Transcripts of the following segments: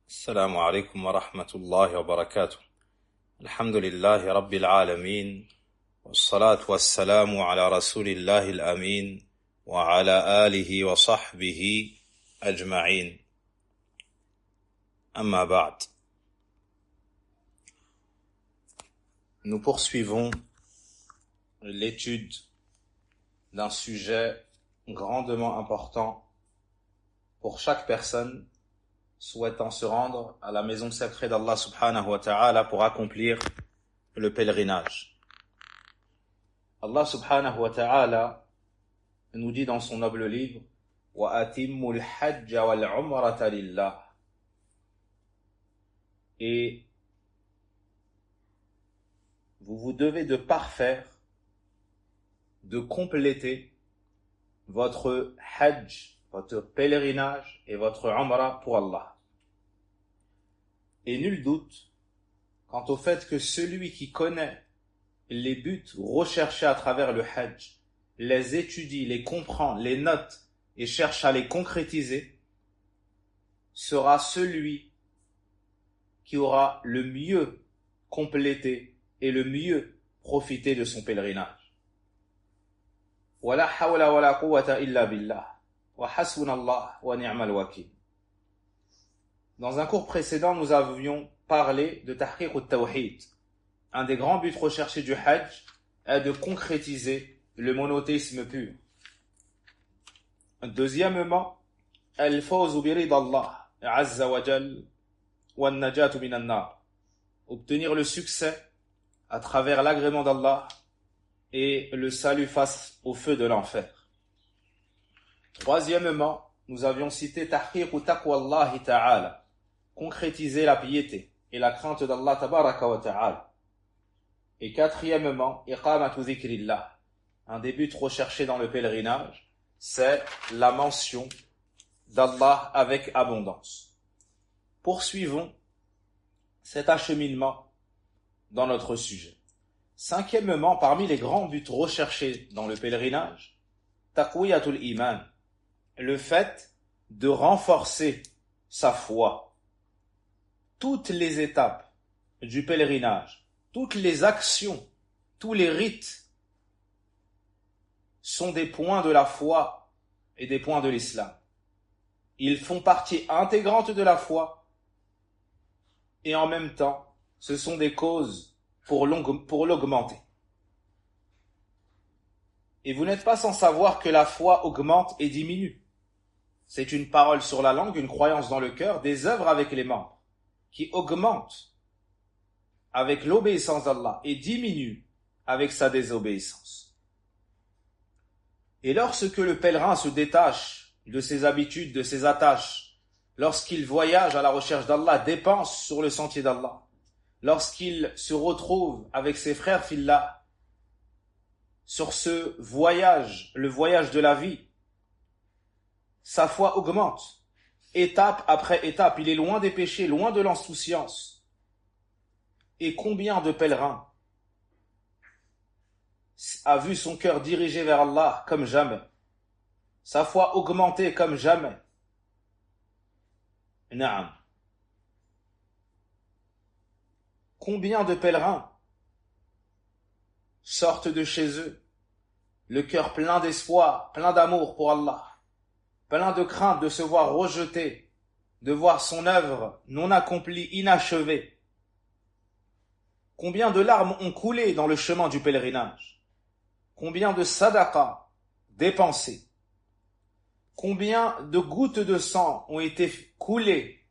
السلام عليكم ورحمة الله وبركاته. الحمد لله رب العالمين، والصلاة والسلام على رسول الله الأمين وعلى آله وصحبه أجمعين. أما بعد. Nous poursuivons l'étude d'un sujet grandement important pour chaque personne souhaitant se rendre à la maison sacrée d'Allah subhanahu wa ta'ala pour accomplir le pèlerinage. Allah subhanahu wa ta'ala nous dit dans son noble livre وَأَتِمُّ الْحَجَّ وَالْعُمْرَةَ لِلَّهِ, et vous devez de parfaire, de compléter votre hajj, votre pèlerinage et votre umrah pour Allah. Et nul doute quant au fait que celui qui connaît les buts recherchés à travers le hajj, les étudie, les comprend, les note et cherche à les concrétiser, sera celui qui aura le mieux complété et le mieux profité de son pèlerinage. Wala hawla wala quwwata illa billah. Dans un cours précédent, nous avions parlé de tahqiq al-tawhid. Un des grands buts recherchés du hajj est de concrétiser le monothéisme pur. Deuxièmement, al-fawz bi rida Allah azza wa jal wa an-najat min an-nar. Obtenir le succès à travers l'agrément d'Allah et le salut face au feu de l'enfer. Troisièmement, nous avions cité tahqiq taqwa Allah ta'ala, concrétiser la piété et la crainte d'Allah tabaraka wa ta'ala. Et quatrièmement, iqamatu dhikrillah, un des buts recherchés dans le pèlerinage, c'est la mention d'Allah avec abondance. Poursuivons cet acheminement dans notre sujet. Cinquièmement, parmi les grands buts recherchés dans le pèlerinage, taqwiyatul iman, le fait de renforcer sa foi. Toutes les étapes du pèlerinage, toutes les actions, tous les rites sont des points de la foi et des points de l'islam. Ils font partie intégrante de la foi et en même temps, ce sont des causes pour l'augmenter. Et vous n'êtes pas sans savoir que la foi augmente et diminue. C'est une parole sur la langue, une croyance dans le cœur, des œuvres avec les membres, qui augmentent avec l'obéissance d'Allah et diminuent avec sa désobéissance. Et lorsque le pèlerin se détache de ses habitudes, de ses attaches, lorsqu'il voyage à la recherche d'Allah, dépense sur le sentier d'Allah, lorsqu'il se retrouve avec ses frères fillah sur ce voyage, le voyage de la vie, sa foi augmente, étape après étape. Il est loin des péchés, loin de l'insouciance. Et combien de pèlerins a vu son cœur dirigé vers Allah comme jamais, sa foi augmentée comme jamais. Naam. Combien de pèlerins sortent de chez eux, le cœur plein d'espoir, plein d'amour pour Allah, plein de crainte de se voir rejeté, de voir son œuvre non accomplie, inachevée. Combien de larmes ont coulé dans le chemin du pèlerinage? Combien de sadaqa dépensées? Combien de gouttes de sang ont été coulées,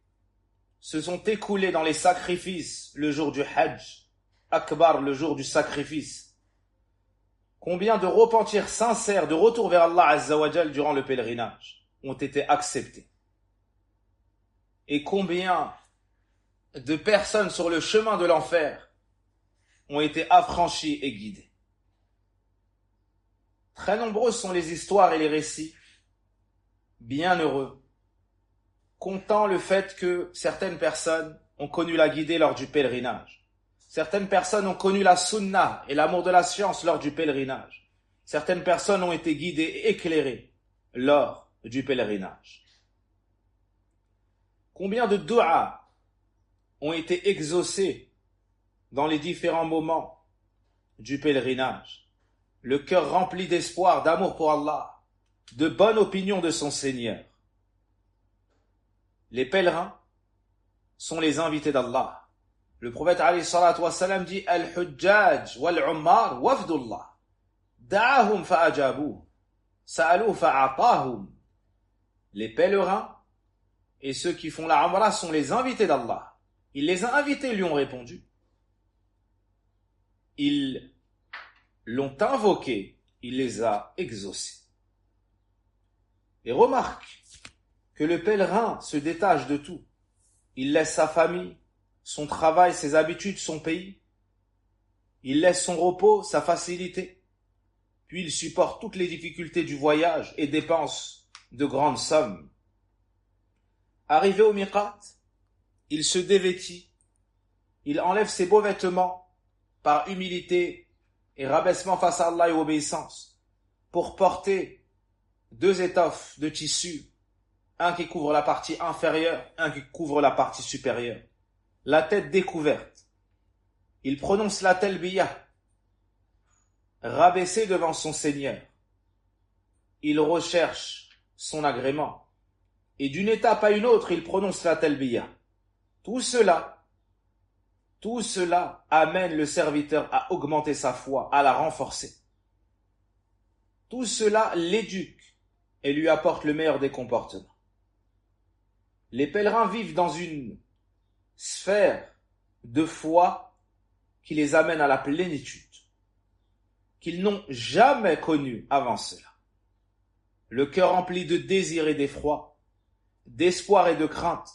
se sont écoulées dans les sacrifices le jour du hajj, akbar, le jour du sacrifice? Combien de repentirs sincères, de retour vers Allah azza wa jal durant le pèlerinage ont été acceptés? Et combien de personnes sur le chemin de l'enfer ont été affranchies et guidées? Très nombreuses sont les histoires et les récits bienheureux contant le fait que certaines personnes ont connu la guidée lors du pèlerinage. Certaines personnes ont connu la sunnah et l'amour de la science lors du pèlerinage. Certaines personnes ont été guidées et éclairées lors du pèlerinage. Combien de du'a ont été exaucés dans les différents moments du pèlerinage. Le cœur rempli d'espoir, d'amour pour Allah, de bonne opinion de son Seigneur. Les pèlerins sont les invités d'Allah. Le prophète alayhi salatu wassalam dit Al-Hujjaj wal-Ummar wafdullah. Da'ahum fa'ajabuh. Sa'aluh fa'atahum. Les pèlerins et ceux qui font la Umrah sont les invités d'Allah. Il les a invités, lui ont répondu. Ils l'ont invoqué, il les a exaucés. Et remarque que le pèlerin se détache de tout. Il laisse sa famille, son travail, ses habitudes, son pays. Il laisse son repos, sa facilité. Puis il supporte toutes les difficultés du voyage et dépense de grandes sommes. Arrivé au miqat, il se dévêtit. Il enlève ses beaux vêtements par humilité et rabaissement face à Allah et obéissance pour porter 2 étoffes de tissu, un qui couvre la partie inférieure, un qui couvre la partie supérieure. La tête découverte. Il prononce la talbiya, rabaissé devant son Seigneur. Il recherche son agrément. Et d'une étape à une autre, il prononce la talbiya. Tout cela amène le serviteur à augmenter sa foi, à la renforcer. Tout cela l'éduque et lui apporte le meilleur des comportements. Les pèlerins vivent dans une sphère de foi qui les amène à la plénitude, qu'ils n'ont jamais connue avant cela. Le cœur rempli de désir et d'effroi, d'espoir et de crainte,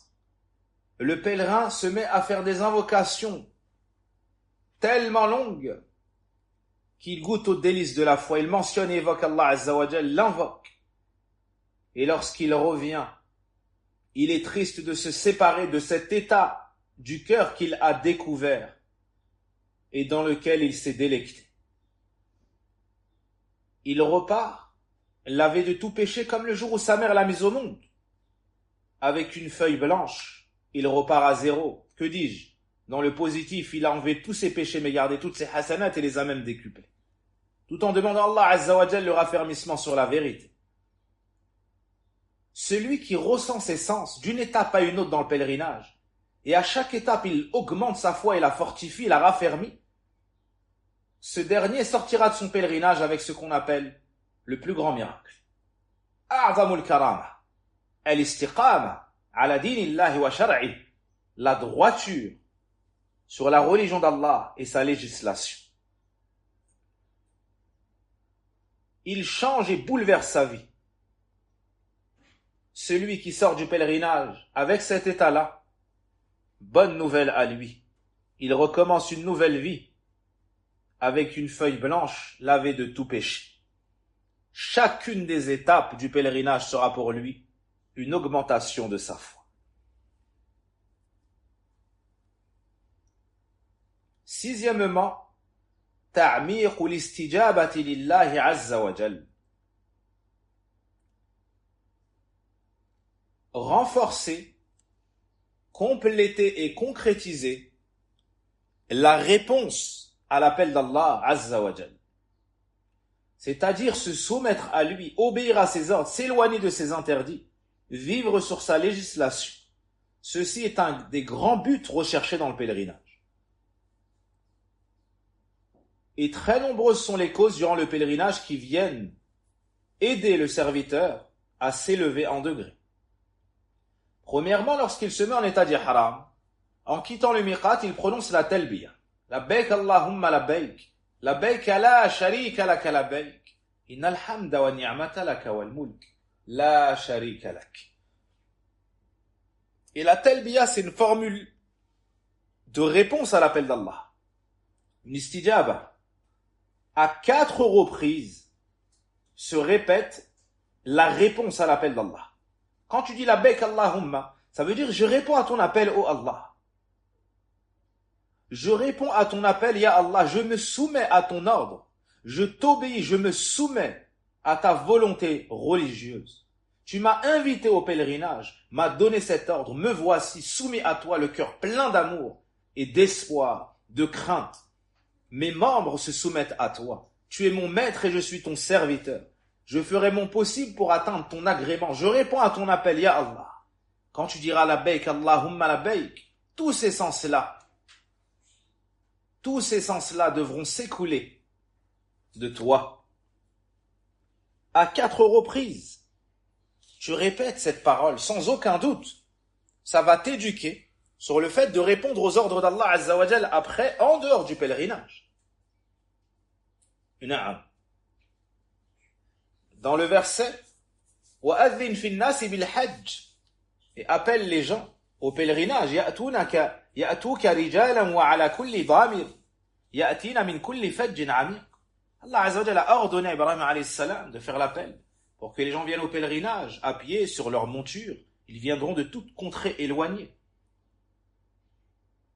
le pèlerin se met à faire des invocations tellement longues qu'il goûte aux délices de la foi. Il mentionne et évoque Allah Azza wa Jal, l'invoque. Et lorsqu'il revient, il est triste de se séparer de cet état du cœur qu'il a découvert et dans lequel il s'est délecté. Il repart, lavé de tout péché comme le jour où sa mère l'a mis au monde. Avec une feuille blanche, il repart à zéro. Que dis-je? Dans le positif, il a enlevé tous ses péchés mais gardé toutes ses hasanats et les a même décuplés. Tout en demandant à Allah Azza wa Jal le raffermissement sur la vérité. Celui qui ressent ses sens d'une étape à une autre dans le pèlerinage, et à chaque étape il augmente sa foi et la fortifie, la raffermit, ce dernier sortira de son pèlerinage avec ce qu'on appelle le plus grand miracle. A'zamul karama, al-istiqama, ala dinillahi wa shar'i, la droiture sur la religion d'Allah et sa législation. Il change et bouleverse sa vie. Celui qui sort du pèlerinage avec cet état-là, bonne nouvelle à lui. Il recommence une nouvelle vie avec une feuille blanche lavée de tout péché. Chacune des étapes du pèlerinage sera pour lui une augmentation de sa foi. Sixièmement, ta'miq l'istijabati lillahi azza wa jal. Renforcer, compléter et concrétiser la réponse à l'appel d'Allah azza wa jal. C'est-à-dire se soumettre à lui, obéir à ses ordres, s'éloigner de ses interdits, vivre sur sa législation. Ceci est un des grands buts recherchés dans le pèlerinage. Et très nombreuses sont les causes durant le pèlerinage qui viennent aider le serviteur à s'élever en degrés. Premièrement, lorsqu'il se met en état d'ihram, en quittant le miqat, il prononce la talbiya. Labbaik Allahumma labbaik. Labbaik la sharika laka labbaik. Innal hamda wa ni'mata laka wal mulk. La sharika lak. Et la talbiya, c'est une formule de réponse à l'appel d'Allah. Une istijaba. À 4 reprises se répète la réponse à l'appel d'Allah. Quand tu dis labbaik Allahumma, ça veut dire je réponds à ton appel, ô Allah. Je réponds à ton appel, ya Allah, je me soumets à ton ordre. Je t'obéis, je me soumets à ta volonté religieuse. Tu m'as invité au pèlerinage, m'as donné cet ordre, me voici soumis à toi, le cœur plein d'amour et d'espoir, de crainte. Mes membres se soumettent à toi. Tu es mon maître et je suis ton serviteur. Je ferai mon possible pour atteindre ton agrément. Je réponds à ton appel, Ya Allah. Quand tu diras labbaik, Allahumma labbaik, tous ces sens-là devront s'écouler de toi. À 4 reprises, tu répètes cette parole sans aucun doute. Ça va t'éduquer sur le fait de répondre aux ordres d'Allah Azza wa Jal après, en dehors du pèlerinage. Na'am. Dans le verset, وَأَذِّنْ فِي النَّاسِ بِالْحَجِّ, et appelle les gens au pèlerinage. يَأْتُوكَ رِجَالًا وَعَلَى كُلِّ ضَامِرٍ يَأْتِينَ مِنْ كُلِّ فَجٍّ عَمِيقٍ. Allah Azza wa Jal a ordonné à Ibrahim alayhi salam de faire l'appel pour que les gens viennent au pèlerinage à pied sur leur monture. Ils viendront de toute contrée éloignée.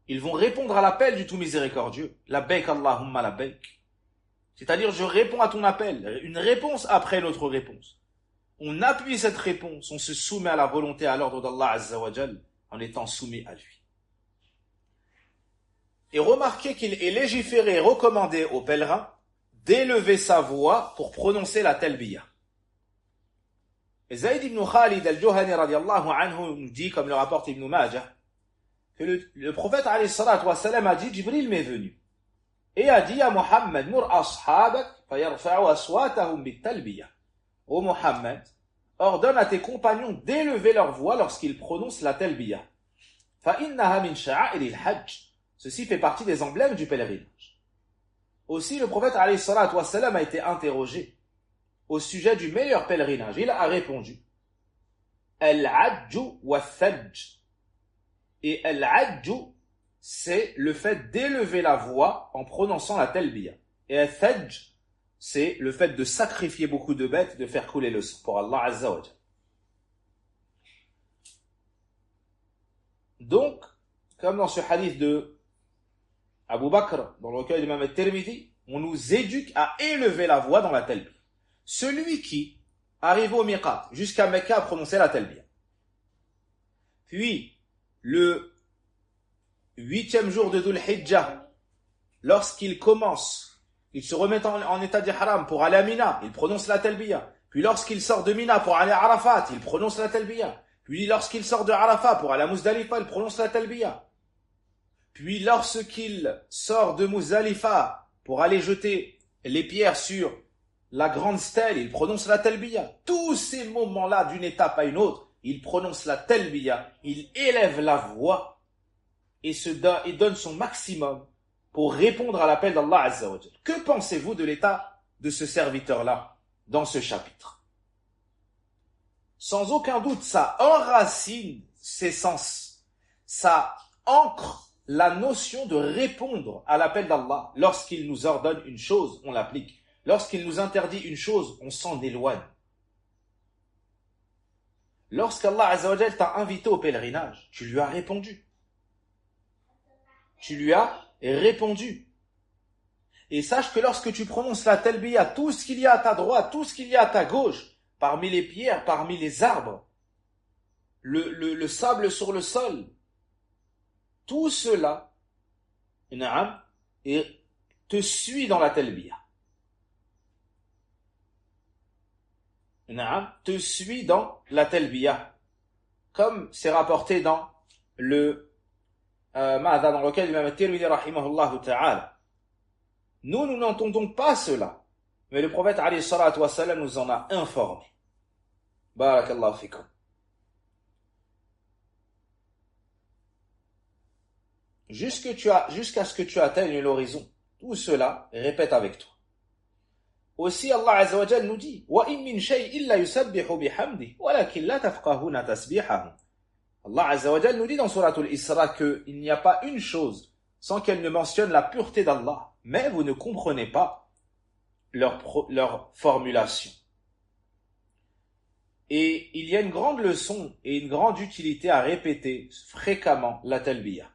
Ils vont répondre à l'appel du tout miséricordieux. Labbaik Allahumma labbaik. C'est-à-dire, je réponds à ton appel, une réponse après l'autre réponse. On appuie cette réponse, on se soumet à la volonté, à l'ordre d'Allah Azza wa Jal, en étant soumis à lui. Et remarquez qu'il est légiféré et recommandé aux pèlerins d'élever sa voix pour prononcer la talbiya. Et Zayd ibn Khalid al-Juhani radiallahu anhu nous dit, comme le rapporte Ibn Majah, que le prophète alayhi salatu wa salam a dit, Jibril m'est venu et a dit à Muhammad, mur ashabak fayarfa'u aswatahum bit-talbiya. Ô Muhammad, ordonne à tes compagnons d'élever leur voix lorsqu'ils prononcent la talbiya. Fa innaha min sha'a'iril hajj. Ceci fait partie des emblèmes du pèlerinage. Aussi, le prophète alayhi salatu wa salam a été interrogé au sujet du meilleur pèlerinage. Il a répondu, al-hajju wa thajj. Et al-hajju, c'est le fait d'élever la voix en prononçant la talbiya. Et al-thajj, c'est le fait de sacrifier beaucoup de bêtes, de faire couler le sang pour Allah Azza wa Jal. Donc, comme dans ce hadith de Abu Bakr, dans le recueil de Imam al-Tirmidhi, on nous éduque à élever la voix dans la talbiya. Celui qui arrive au miqat, jusqu'à Mecca, a prononcé la talbiya. Puis, le 8e jour de Dhul Hijjah, lorsqu'il commence, il se remet en état d'ihram pour aller à Mina, il prononce la talbiya. Puis lorsqu'il sort de Mina pour aller à Arafat, il prononce la talbiya. Puis lorsqu'il sort de Arafat pour aller à Muzdalifa, il prononce la talbiya. Puis lorsqu'il sort de Muzdalifa pour aller jeter les pierres sur la grande stèle, il prononce la talbiya. Tous ces moments-là, d'une étape à une autre, il prononce la talbiya, il élève la voix et donne son maximum pour répondre à l'appel d'Allah Azza wa Jal. Que pensez-vous de l'état de ce serviteur-là dans ce chapitre? Sans aucun doute, ça enracine ses sens, ça ancre la notion de répondre à l'appel d'Allah. Lorsqu'il nous ordonne une chose, on l'applique. Lorsqu'il nous interdit une chose, on s'en éloigne. Lorsqu'Allah Azza wa Jal t'a invité au pèlerinage, tu lui as répondu. Tu lui as répondu. Et sache que lorsque tu prononces la talbiya, tout ce qu'il y a à ta droite, tout ce qu'il y a à ta gauche, parmi les pierres, parmi les arbres, le sable sur le sol, tout cela et te suit dans la talbiya. Te suit dans la talbiya. Comme c'est rapporté dans le dans lequel Imam al-Tirmidhi rahimahullah ta'ala. Nous n'entendons pas cela. Mais le prophète alayhi salatu wa salam nous en a informé. Barakallahu fikum. Jusqu'à ce que tu atteignes l'horizon. Tout cela, répète avec toi. Aussi, Allah Azza wa Jal nous dit, وَإِن مِّن شَيْءٍ إِلَّا يُسَبِّحُ بِحَمْدِهِ وَلَكِنْ لَا تَفْقَهُونَ تَسْبِيحَهُمْ. Allah Azza wa Jal nous dit dans Suratul Isra qu'il n'y a pas une chose sans qu'elle ne mentionne la pureté d'Allah, mais vous ne comprenez pas leur formulation. Et il y a une grande leçon et une grande utilité à répéter fréquemment la talbiya.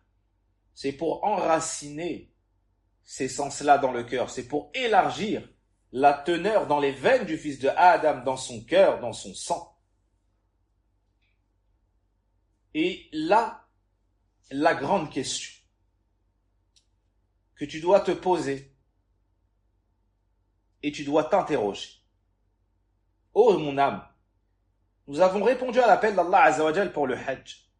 C'est pour enraciner ces sens-là dans le cœur, c'est pour élargir la teneur dans les veines du fils de Adam, dans son cœur, dans son sang. Et là, la grande question que tu dois te poser et tu dois t'interroger. Oh mon âme, nous avons répondu à l'appel d'Allah Azza wa Jal pour le Hajj.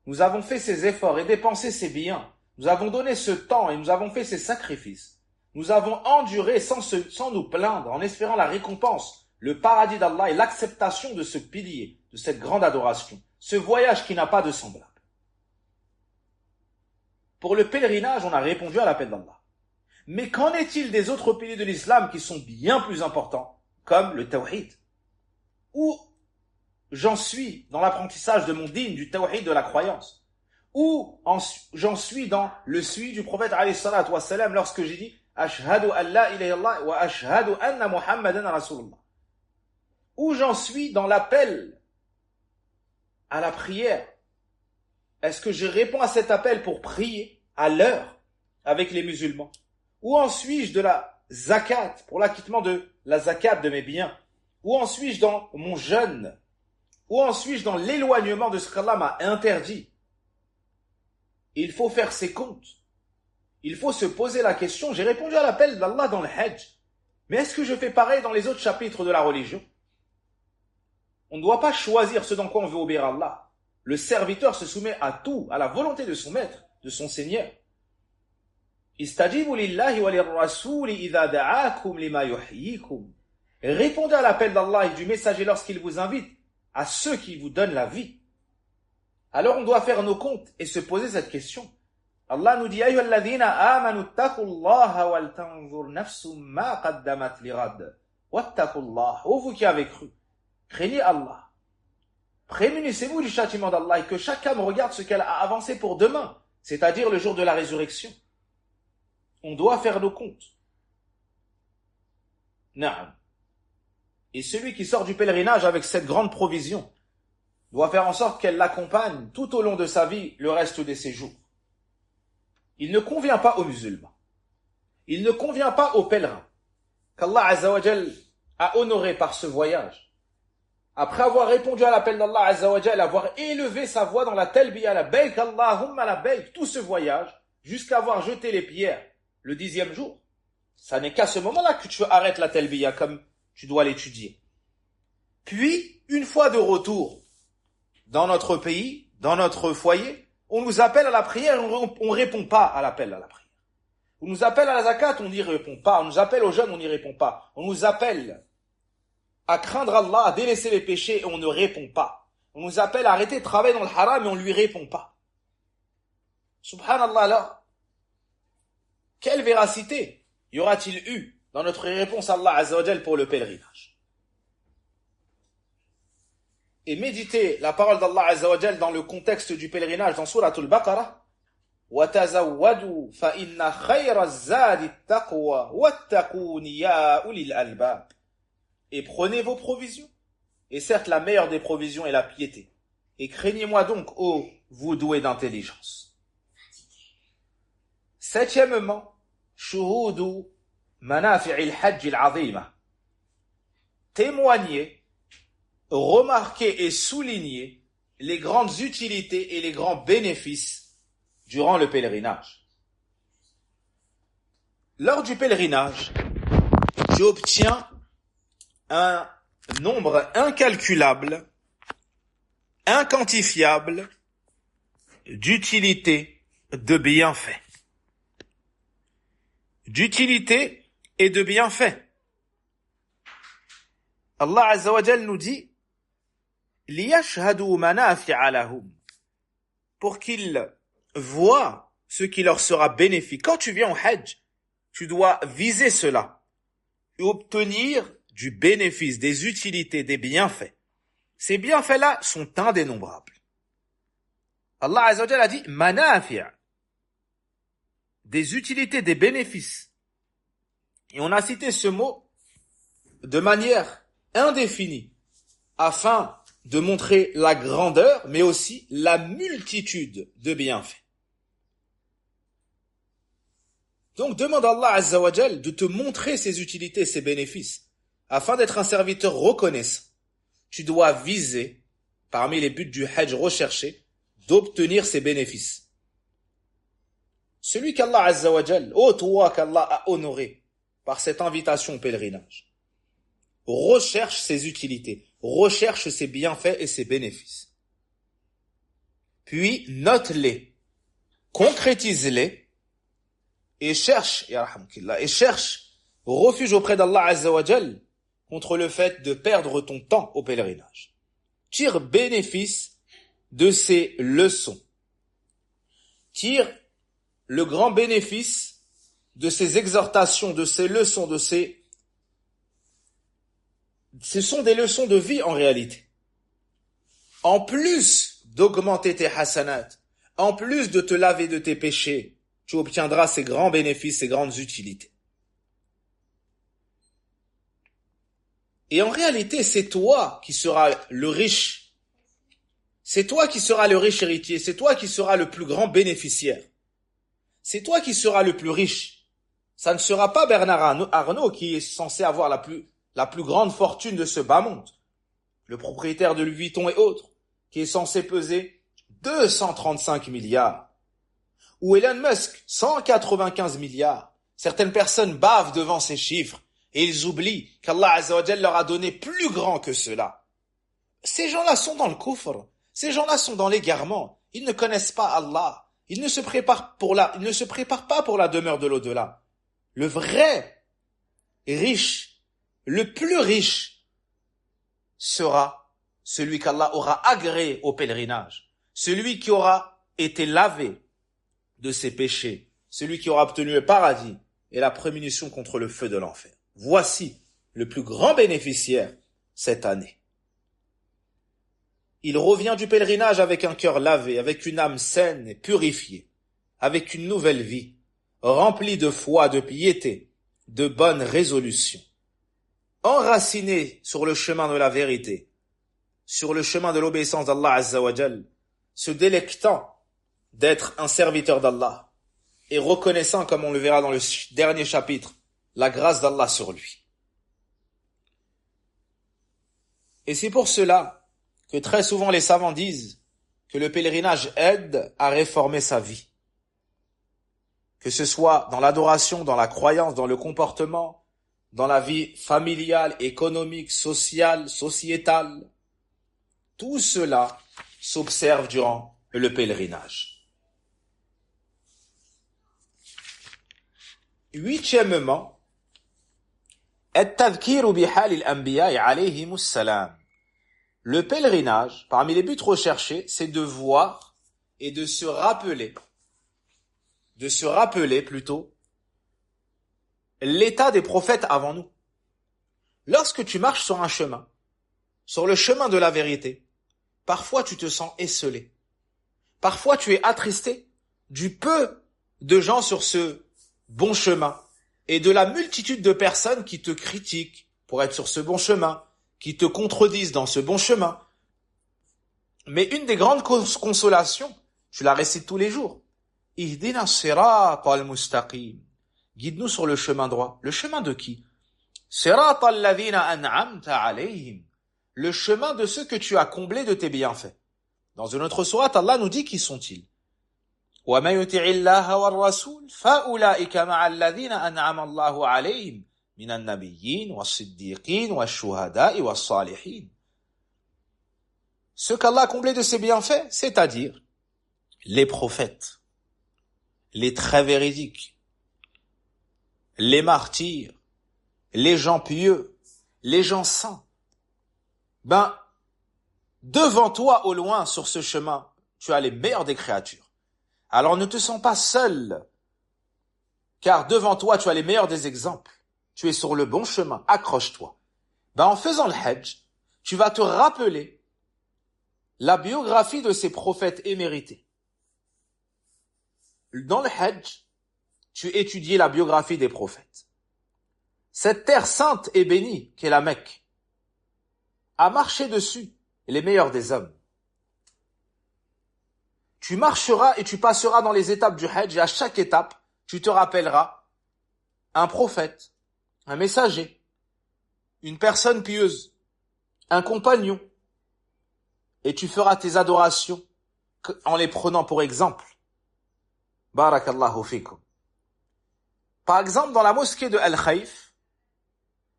Nous avons fait ces efforts et dépensé ces biens. Nous avons donné ce temps et nous avons fait ces sacrifices. Nous avons enduré sans nous plaindre, en espérant la récompense, le paradis d'Allah et l'acceptation de ce pilier, de cette grande adoration, ce voyage qui n'a pas de semblable. Pour le pèlerinage, on a répondu à l'appel d'Allah. Mais qu'en est-il des autres piliers de l'islam qui sont bien plus importants, comme le tawhid? Où j'en suis dans l'apprentissage de mon dîn, du tawhid de la croyance? Où j'en suis dans le suivi du prophète alayhi salatu wa salam lorsque j'ai dit Ashhadu an la ilaha illallah wa ashhadu anna Muhammadan Rasulullah? Où j'en suis dans l'appel à la prière? Est-ce que je réponds à cet appel pour prier à l'heure avec les musulmans? Où en suis-je de la zakat, pour l'acquittement de la zakat de mes biens? Où en suis-je dans mon jeûne? Où en suis-je dans l'éloignement de ce qu'Allah m'a interdit? Il faut faire ses comptes. Il faut se poser la question. J'ai répondu à l'appel d'Allah dans le Hajj. Mais est-ce que je fais pareil dans les autres chapitres de la religion? On ne doit pas choisir ce dans quoi on veut obéir à Allah. Le serviteur se soumet à tout, à la volonté de son maître, de son Seigneur. Istajibu lillahi wa lirrasuli idha da'akum lima yuhyikum. Répondez à l'appel d'Allah et du messager lorsqu'il vous invite à ceux qui vous donnent la vie. Alors on doit faire nos comptes et se poser cette question. Allah nous dit ayyuhalladhina amanu taqullaha wal tanzur nafsum ma qaddamat lighad wattaqullah. Ô vous qui avez cru, craignez Allah. Prémunissez-vous du châtiment d'Allah et que chaque âme regarde ce qu'elle a avancé pour demain, c'est-à-dire le jour de la résurrection. On doit faire nos comptes. Na'am. Et celui qui sort du pèlerinage avec cette grande provision doit faire en sorte qu'elle l'accompagne tout au long de sa vie, le reste de ses jours. Il ne convient pas aux musulmans. Il ne convient pas aux pèlerins qu'Allah Azza wa Jal a honoré par ce voyage. Après avoir répondu à l'appel d'Allah Azza wa Jal, avoir élevé sa voix dans la talbiya, la baik Allahumma la baik, tout ce voyage, jusqu'à avoir jeté les pierres le 10e jour. Ça n'est qu'à ce moment-là que tu arrêtes la talbiya comme tu dois l'étudier. Puis, une fois de retour dans notre pays, dans notre foyer, on nous appelle à la prière et on répond pas à l'appel à la prière. On nous appelle à la zakat, on n'y répond pas. On nous appelle aux jeunes, on n'y répond pas. On nous appelle à craindre Allah, à délaisser les péchés et on ne répond pas. On nous appelle à arrêter de travailler dans le haram et on ne lui répond pas. Subhanallah, alors, quelle véracité y aura-t-il eu dans notre réponse à Allah Azza wa Jal pour le pèlerinage? Et méditez la parole d'Allah Azza wa Jal dans le contexte du pèlerinage dans Surat al-Baqarah. وَتَزَوَّدُوا فَإِنَّ خَيْرَ الزَّادِ التَّقْوَى وَاتَّقُونِ يَا أُولِي الْأَلْبَابِ. Et prenez vos provisions. Et certes, la meilleure des provisions est la piété. Et craignez-moi donc, ô vous doués d'intelligence. Septièmement, shuhudu manafi'il hajj al-azima. Témoigner, remarquer et souligner les grandes utilités et les grands bénéfices durant le pèlerinage. Lors du pèlerinage, tu obtiens un nombre incalculable, inquantifiable d'utilités, de bienfaits. D'utilité et de bienfaits. Allah Azza wa Jal nous dit لِيَشْهَدُوا مَنَافِعَ لَهُمْ, pour qu'ils voient ce qui leur sera bénéfique. Quand tu viens au Hajj, tu dois viser cela et obtenir du bénéfice, des utilités, des bienfaits. Ces bienfaits-là sont indénombrables. Allah Azza wa Jal a dit manafi', des utilités, des bénéfices. Et on a cité ce mot de manière indéfinie afin de montrer la grandeur, mais aussi la multitude de bienfaits. Donc demande à Allah Azza wa Jal de te montrer ses utilités, ses bénéfices, afin d'être un serviteur reconnaissant. Tu dois viser, parmi les buts du Hajj recherchés, d'obtenir ces bénéfices. Celui qu'Allah Azza wa Jal, toi qu'Allah a honoré par cette invitation au pèlerinage, recherche ses utilités, recherche ses bienfaits et ses bénéfices. Puis note-les, concrétise-les et cherche refuge auprès d'Allah Azza wa Jal contre le fait de perdre ton temps au pèlerinage. Tire bénéfice de ces leçons. Tire le grand bénéfice de ces exhortations, de ces leçons, ce sont des leçons de vie en réalité. En plus d'augmenter tes hasanat, en plus de te laver de tes péchés, tu obtiendras ces grands bénéfices, ces grandes utilités. Et en réalité, c'est toi qui seras le riche. C'est toi qui seras le riche héritier. C'est toi qui seras le plus grand bénéficiaire. C'est toi qui seras le plus riche. Ça ne sera pas Bernard Arnault qui est censé avoir la plus grande fortune de ce bas monde. Le propriétaire de Louis Vuitton et autres, qui est censé peser 235 milliards. Ou Elon Musk, 195 milliards. Certaines personnes bavent devant ces chiffres et ils oublient qu'Allah Azza wa Jal leur a donné plus grand que cela. Ces gens-là sont dans le kufr. Ces gens-là sont dans l'égarement. Ils ne connaissent pas Allah. Ils ne se préparent pas pour la demeure de l'au-delà. Le vrai riche, le plus riche, sera celui qu'Allah aura agréé au pèlerinage. Celui qui aura été lavé de ses péchés. Celui qui aura obtenu le paradis et la prémunition contre le feu de l'enfer. Voici le plus grand bénéficiaire cette année. Il revient du pèlerinage avec un cœur lavé, avec une âme saine et purifiée, avec une nouvelle vie, remplie de foi, de piété, de bonnes résolutions, enraciné sur le chemin de la vérité, sur le chemin de l'obéissance d'Allah Azza wa Jal, se délectant d'être un serviteur d'Allah et reconnaissant, comme on le verra dans le dernier chapitre, la grâce d'Allah sur lui. Et c'est pour cela que très souvent les savants disent que le pèlerinage aide à réformer sa vie. Que ce soit dans l'adoration, dans la croyance, dans le comportement, dans la vie familiale, économique, sociale, sociétale. Tout cela s'observe durant le pèlerinage. Huitièmement, التذكير بحال الأنبياء عليهم السلام. Le pèlerinage, parmi les buts recherchés, c'est de voir et de se rappeler plutôt, l'état des prophètes avant nous. Lorsque tu marches sur un chemin, sur le chemin de la vérité, parfois tu te sens esseulé. Parfois tu es attristé du peu de gens sur ce bon chemin et de la multitude de personnes qui te critiquent pour être sur ce bon chemin, qui te contredisent dans ce bon chemin. Mais une des grandes consolations, tu la récites tous les jours. Ihdina sirata al-mustaqim. Guide-nous sur le chemin droit. Le chemin de qui? Sirata alladhina an'amta alayhim. Le chemin de ceux que tu as comblés de tes bienfaits. Dans une autre sourate, Allah nous dit qui sont-ils? Wa man yuti'i Allaha war rasul fa ulaika ma'a alladhina an'ama Allahu alayhim min an-nabiyyin was-siddiqin wash-shuhada'i was-salihin. Ce qu'Allah a comblé de ses bienfaits, c'est-à-dire les prophètes, les très véridiques, les martyrs, les gens pieux, les gens saints. Devant toi au loin sur ce chemin, tu as les meilleurs des créatures. Alors ne te sens pas seul, car devant toi tu as les meilleurs des exemples. Tu es sur le bon chemin, accroche-toi. En faisant le Hajj, tu vas te rappeler la biographie de ces prophètes émérités. Dans le Hajj, tu étudies la biographie des prophètes. Cette terre sainte et bénie qu'est la Mecque a marché dessus les meilleurs des hommes. Tu marcheras et tu passeras dans les étapes du Hajj et à chaque étape, tu te rappelleras un prophète, un messager, une personne pieuse, un compagnon, et tu feras tes adorations en les prenant pour exemple. Barakallahu fikum. Par exemple, dans la mosquée de Al-Khayf,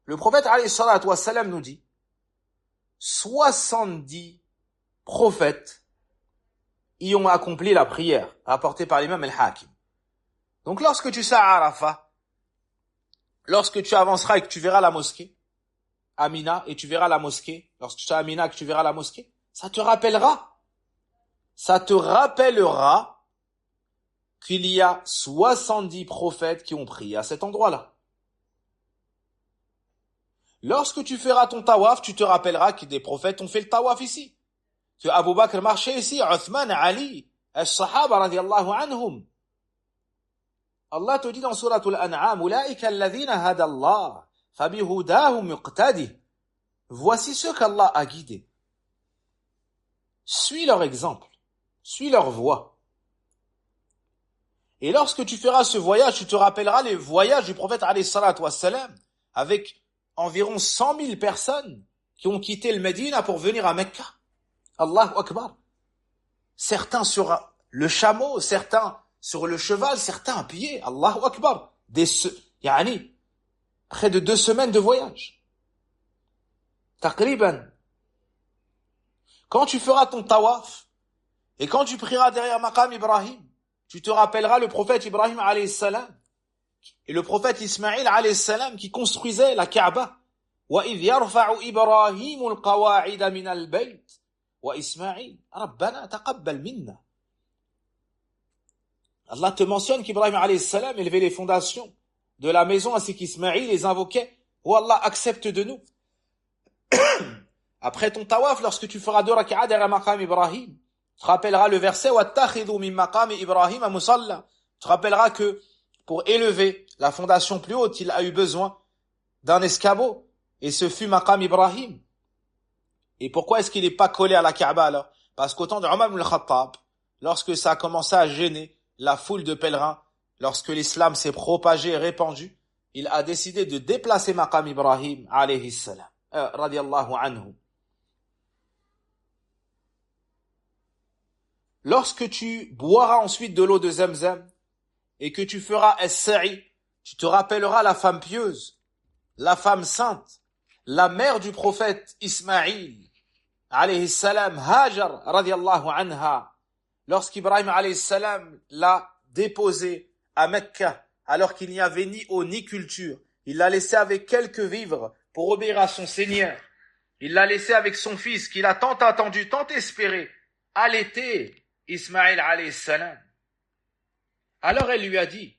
le prophète alayhi salatu wassalam nous dit 70 prophètes y ont accompli la prière, rapportée par l'imam Al-Hakim. Donc lorsque tu seras à Arafat, lorsque tu avanceras et que tu verras la mosquée, Amina, et tu verras la mosquée, lorsque tu seras à Amina et que tu verras la mosquée, ça te rappellera qu'il y a 70 prophètes qui ont prié à cet endroit-là. Lorsque tu feras ton tawaf, tu te rappelleras que des prophètes ont fait le tawaf ici. Que Abu Bakr marchait ici, Uthman, Ali, as-Sahaba radiyallahu anhum. Allah te dit dans Surat Al-An'am, Ulaika alladhina hada Allah, fabihudahum yuqtadi. Voici ceux qu'Allah a guidés. Suis leur exemple, suis leur voie. Et lorsque tu feras ce voyage, tu te rappelleras les voyages du prophète alayhi salatu wassalam, avec environ 100 000 personnes qui ont quitté le Médina pour venir à Mecca. Allahu Akbar. Certains sur le chameau, certains sur le cheval, certains à pied. Allahu Akbar. Près de 2 semaines de voyage. Taqriban. Quand tu feras ton tawaf, et quand tu prieras derrière Maqam Ibrahim, tu te rappelleras le prophète Ibrahim alayhi salam et le prophète Ismaïl alayhi salam qui construisait la Kaaba. وَإِذْ يَرْفَعُ إِبْرَاهِيمُ الْقَوَاعِدَ مِنَ الْبَيْتِ وَإِسْمَاعِيلُ رَبَّنَا تَقَبَّلْ مِنَّا. Allah te mentionne qu'Ibrahim alayhi salam élevait les fondations de la maison ainsi qu'Ismaïl les invoquait. Oh Allah, accepte de nous. Après ton tawaf, lorsque tu feras 2 rak'ah derrière Maqam Ibrahim, tu te rappelleras le verset وَاتَّخِذُوا مِن مَقَامِ إِبْرَاهِيمَ مُصَلًّى. Tu te rappelleras que pour élever la fondation plus haute, il a eu besoin d'un escabeau. Et ce fut Maqam Ibrahim. Et pourquoi est-ce qu'il n'est pas collé à la Kaaba alors? Parce qu'au temps de Omar ibn al-Khattab, lorsque ça a commencé à gêner la foule de pèlerins, lorsque l'islam s'est propagé et répandu, il a décidé de déplacer Maqam Ibrahim alayhi salam, radiyallahu anhu. Lorsque tu boiras ensuite de l'eau de Zamzam et que tu feras as-sa'i, tu te rappelleras la femme pieuse, la femme sainte, la mère du prophète Ismaïl, alayhi salam, Hajar, radiyallahu anha, lorsqu'Ibrahim, alayhi salam, l'a déposée à Mecca, alors qu'il n'y avait ni eau ni culture, il l'a laissée avec quelques vivres pour obéir à son Seigneur. Il l'a laissée avec son fils, qu'il a tant attendu, tant espéré, allaité, Ismaïl, alayhi salam. Alors elle lui a dit,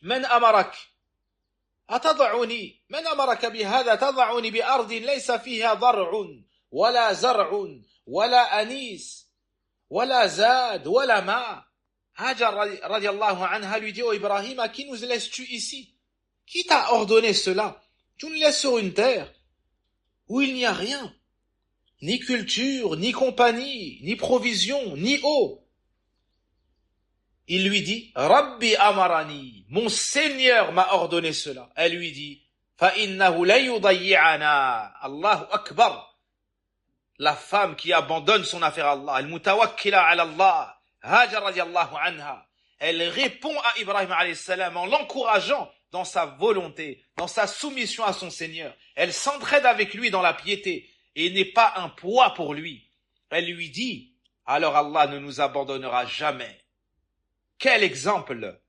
Man amarak, أتضعني من أمرك بهذا تضعني بأرض ليس فيها ضرع ولا زرع ولا أنيس ولا زاد ولا ماء. Hajar radiallahu anha lui dit, oh Ibrahim, à qui nous laisses-tu ici? Qui t'a ordonné cela? Tu nous laisses sur une terre où il n'y a rien, ni culture, ni compagnie, ni provision, ni eau. Il lui dit, Rabbi amarani, mon Seigneur m'a ordonné cela. Elle lui dit, فَإِنَّهُ لَيُضَيِّعَنَا. Allahu Akbar. La femme qui abandonne son affaire à Allah, al-mutawakkila ala Allah, Hajar radiallahu anha, elle répond à Ibrahim alayhi salam en l'encourageant dans sa volonté, dans sa soumission à son Seigneur. Elle s'entraide avec lui dans la piété et n'est pas un poids pour lui. Elle lui dit, alors Allah ne nous abandonnera jamais. Quel exemple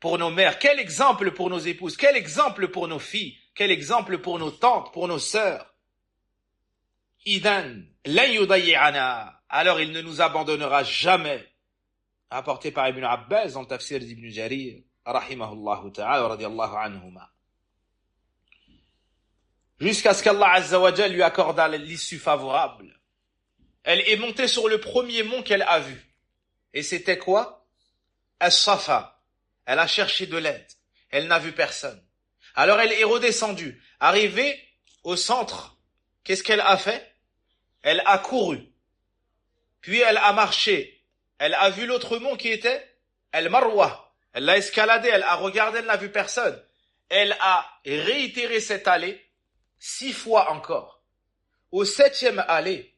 pour nos mères, quel exemple pour nos épouses, quel exemple pour nos filles, quel exemple pour nos tantes, pour nos sœurs. Idan, lan yudayi'ana, alors il ne nous abandonnera jamais. Apporté par Ibn Abbas dans le tafsir d'Ibn Jarir, rahimahullahu ta'ala, radiyallahu anhuma. Jusqu'à ce qu'Allah Azza wa Jal lui accorda l'issue favorable. Elle est montée sur le premier mont qu'elle a vu. Et c'était quoi? As-Safa. Elle a cherché de l'aide. Elle n'a vu personne. Alors elle est redescendue. Arrivée au centre, qu'est-ce qu'elle a fait? Elle a couru. Puis elle a marché. Elle a vu l'autre mont qui était Al-Marwa. Elle l'a escaladé, elle a regardé, elle n'a vu personne. Elle a réitéré cette allée 6 fois encore. Au 7e allée,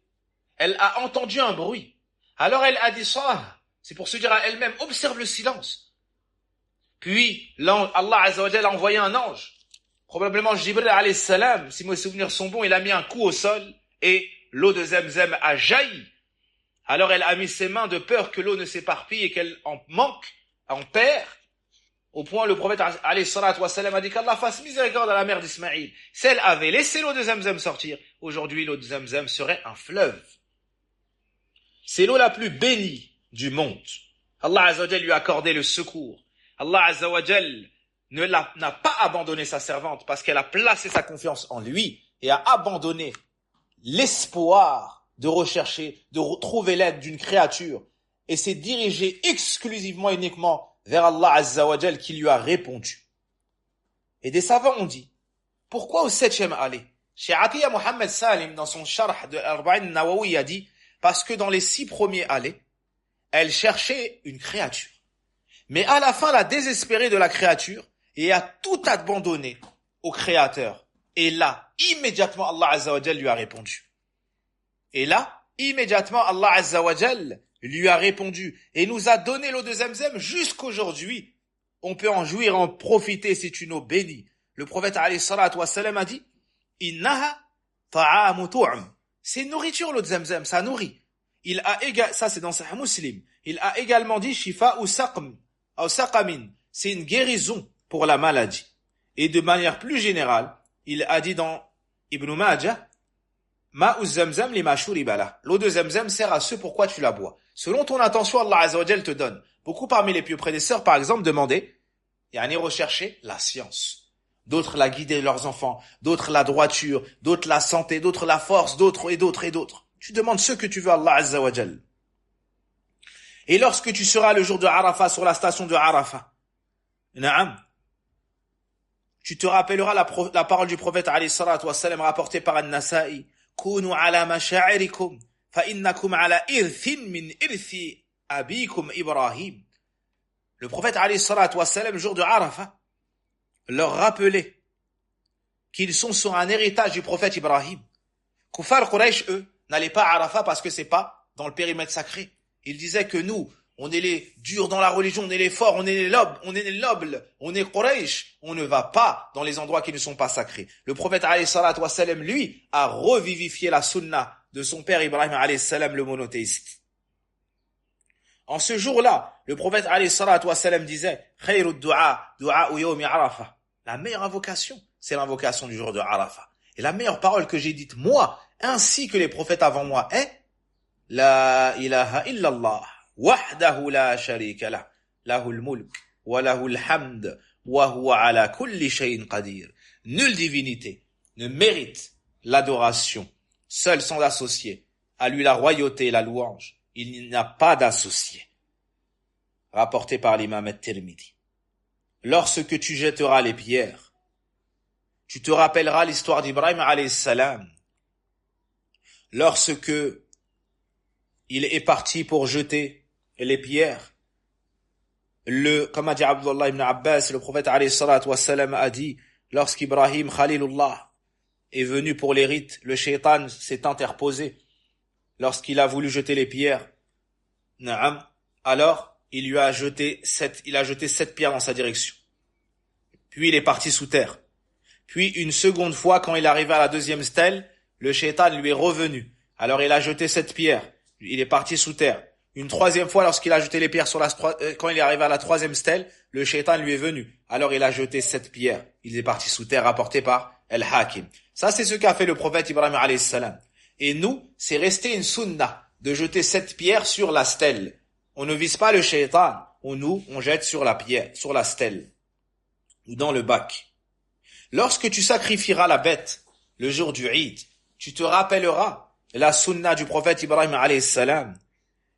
elle a entendu un bruit. Alors elle a dit ça, c'est pour se dire à elle-même, observe le silence. Puis Allah Azza wa Jalla a envoyé un ange, probablement Jibril alayhi salam, si mes souvenirs sont bons, il a mis un coup au sol et l'eau de Zemzem a jailli. Alors elle a mis ses mains de peur que l'eau ne s'éparpille et qu'elle en manque, en perd. Au point, le prophète alayhi salatu wa salam a dit qu'Allah fasse miséricorde à la mère d'Ismaïl. Si elle avait laissé l'eau de Zemzem sortir, aujourd'hui l'eau de Zemzem serait un fleuve. C'est l'eau la plus bénie du monde. Allah Azza wa Jal lui a accordé le secours. Allah Azza wa Jal n'a pas abandonné sa servante parce qu'elle a placé sa confiance en lui et a abandonné l'espoir de rechercher, de trouver l'aide d'une créature et s'est dirigé exclusivement et uniquement vers Allah Azza wa Jal qui lui a répondu. Et des savants ont dit, pourquoi au 7e allée? Cheikh Atiyya Muhammad Salim, dans son Sharh de Arba'in Nawawi, a dit, parce que dans les 6 premiers allées, elle cherchait une créature. Mais à la fin, elle a désespéré de la créature et a tout abandonné au Créateur. Et là, immédiatement, Allah Azza wa Jal lui a répondu. Et là, immédiatement, Allah Azza wa Jal lui a répondu et nous a donné l'eau de Zemzem jusqu'aujourd'hui. On peut en jouir, en profiter, c'est une eau bénie. Le prophète alayhi salatu wa salam a dit, Innaha ta'amu tu'am. C'est nourriture l'eau de Zemzem, ça nourrit. Ça c'est dans Sahih Muslim. Il a également dit shifa ou saqamin. C'est une guérison pour la maladie. Et de manière plus générale, il a dit dans Ibn Majah, Ma'u Zamzam lima shuribala. L'eau de Zemzem sert à ce pourquoi tu la bois. Selon ton intention, Allah Azza wa Jal te donne. Beaucoup parmi les pieux prédécesseurs, par exemple, demandaient, rechercher la science. D'autres la guider leurs enfants, d'autres la droiture, d'autres la santé, d'autres la force, d'autres et d'autres et d'autres. Tu demandes ce que tu veux à Allah Azza wa Jal. Et lorsque tu seras le jour de Arafat sur la station de Arafat, Naam, tu te rappelleras la parole du prophète alayhi salatu wa salam rapportée par An-Nasa'i. كونوا على مشاعركم فإنكم على إرث من إرث أبيكم إبراهيم. Le prophète alayhi salatu wa salam, le jour de Arafat, leur rappelait qu'ils sont sur un héritage du prophète Ibrahim. Kuffar Quraysh, eux, n'allaient pas à Arafat parce que c'est pas dans le périmètre sacré. Ils disaient que nous, on est les durs dans la religion, on est les forts, on est les nobles, on est Quraysh, on ne va pas dans les endroits qui ne sont pas sacrés. Le prophète alayhi salatu wa salam, lui, a revivifié la sunna de son père Ibrahim alayhi salam, le monothéiste. En ce jour-là, le prophète alayhi salatu wa salam disait, Khayru du'a, du'a yawmi Arafah. La meilleure invocation, c'est l'invocation du jour de Arafah. Et la meilleure parole que j'ai dite, moi, ainsi que les prophètes avant moi, est, La ilaha illallah. وحده لا شريك له له الملك وله الحمد وهو على كل شيء قدير. Nulle divinité ne mérite l'adoration, seul sans associé. À lui la royauté et la louange. Il n'y a pas d'associé. Rapporté par l'imam at-Tirmidhi. Lorsque tu jetteras les pierres, tu te rappelleras l'histoire d'Ibrahim alayhi salam. Lorsque il est parti pour jeter les pierres, comme a dit Abdullah ibn Abbas, le prophète alayhi salatu wa salam a dit, lorsqu'Ibrahim Khalilullah est venu pour les rites, le shaitan s'est interposé. Lorsqu'il a voulu jeter les pierres, alors il a jeté 7 pierres dans sa direction. Puis il est parti sous terre. Puis une seconde fois, quand il est arrivé à la 2e stèle, le shaitan lui est revenu. Alors il a jeté 7 pierres. Il est parti sous terre. Une 3e fois, lorsqu'il a jeté les pierres quand il est arrivé à la 3e stèle, le shaitan lui est venu. Alors il a jeté 7 pierres. Il est parti sous terre, rapporté par Al-Hakim. Ça, c'est ce qu'a fait le prophète Ibrahim alayhi salam. Et nous, c'est resté une sunna de jeter 7 pierres sur la stèle. On ne vise pas le shaitan. On jette sur la pierre, sur la stèle. Ou dans le bac. Lorsque tu sacrifieras la bête, le jour du Eid, tu te rappelleras la sunna du prophète Ibrahim alayhi salam.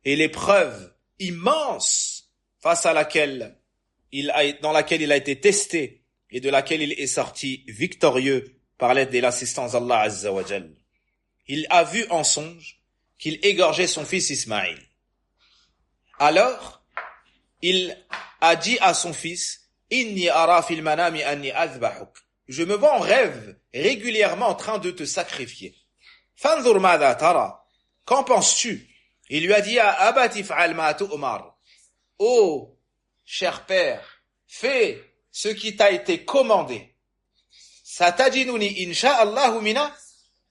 Et l'épreuve immense face à dans laquelle il a été testé et de laquelle il est sorti victorieux par l'aide de l'assistance d'Allah Azza wa Jal. Il a vu en songe qu'il égorgeait son fils Ismaïl. Alors, il a dit à son fils, Inni ara fil manami anni azbahuk. Je me vois en rêve régulièrement en train de te sacrifier. Fanzur madha tara. Qu'en penses-tu? Il lui a dit à Abati fa'al ma tu'mar. Oh, cher père, fais ce qui t'a été commandé. Satajinuni insha'Allahu mina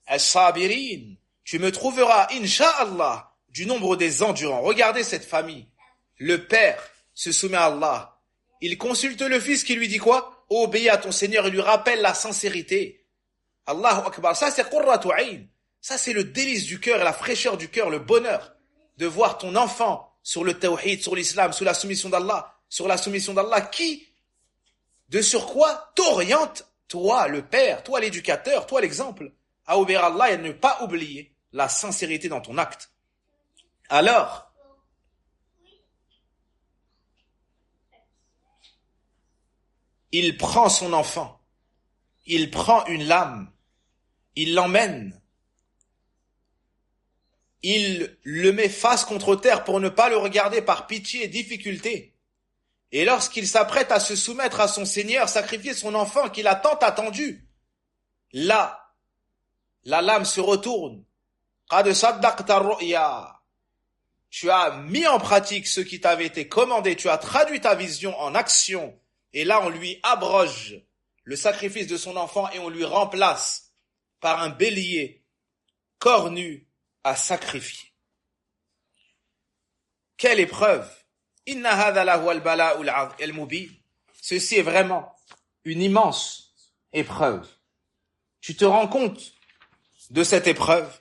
as-sabirin. Tu me trouveras, insha'Allah, du nombre des endurants. Regardez cette famille. Le père se soumet à Allah. Il consulte le fils qui lui dit quoi? Obéis à ton Seigneur et lui rappelle la sincérité. Allahu Akbar. Ça, c'est qurratu ayn. Ça, c'est le délice du cœur et la fraîcheur du cœur, le bonheur de voir ton enfant sur le tawhid, sur l'islam, sur la soumission d'Allah, qui, de surcroît, t'oriente, toi, le père, toi, l'éducateur, toi, l'exemple, à obéir à Allah et à ne pas oublier la sincérité dans ton acte. Alors, il prend son enfant, il prend une lame, il l'emmène, il le met face contre terre pour ne pas le regarder par pitié et difficulté. Et lorsqu'il s'apprête à se soumettre à son Seigneur, sacrifier son enfant qu'il a tant attendu, là, la lame se retourne. Qad saddaqta ar-ru'ya. Tu as mis en pratique ce qui t'avait été commandé, tu as traduit ta vision en action, et là on lui abroge le sacrifice de son enfant et on lui remplace par un bélier cornu à sacrifier. Quelle épreuve! Inna hadha lahu al-bala'u al-mubin. Ceci est vraiment une immense épreuve. Tu te rends compte de cette épreuve?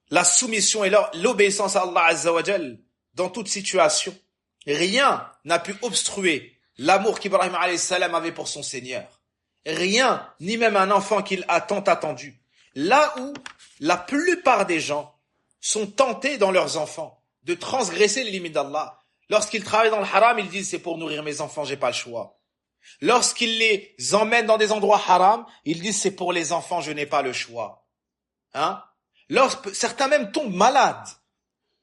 La soumission et l'obéissance à Allah Azza wa Jal dans toute situation. Rien n'a pu obstruer l'amour qu'Ibrahim alayhi salam avait pour son Seigneur. Rien, ni même un enfant qu'il a tant attendu. Là où la plupart des gens sont tentés dans leurs enfants de transgresser les limites d'Allah. Lorsqu'ils travaillent dans le haram, ils disent c'est pour nourrir mes enfants, j'ai pas le choix. Lorsqu'ils les emmènent dans des endroits haram, ils disent c'est pour les enfants, je n'ai pas le choix. Hein? Certains même tombent malades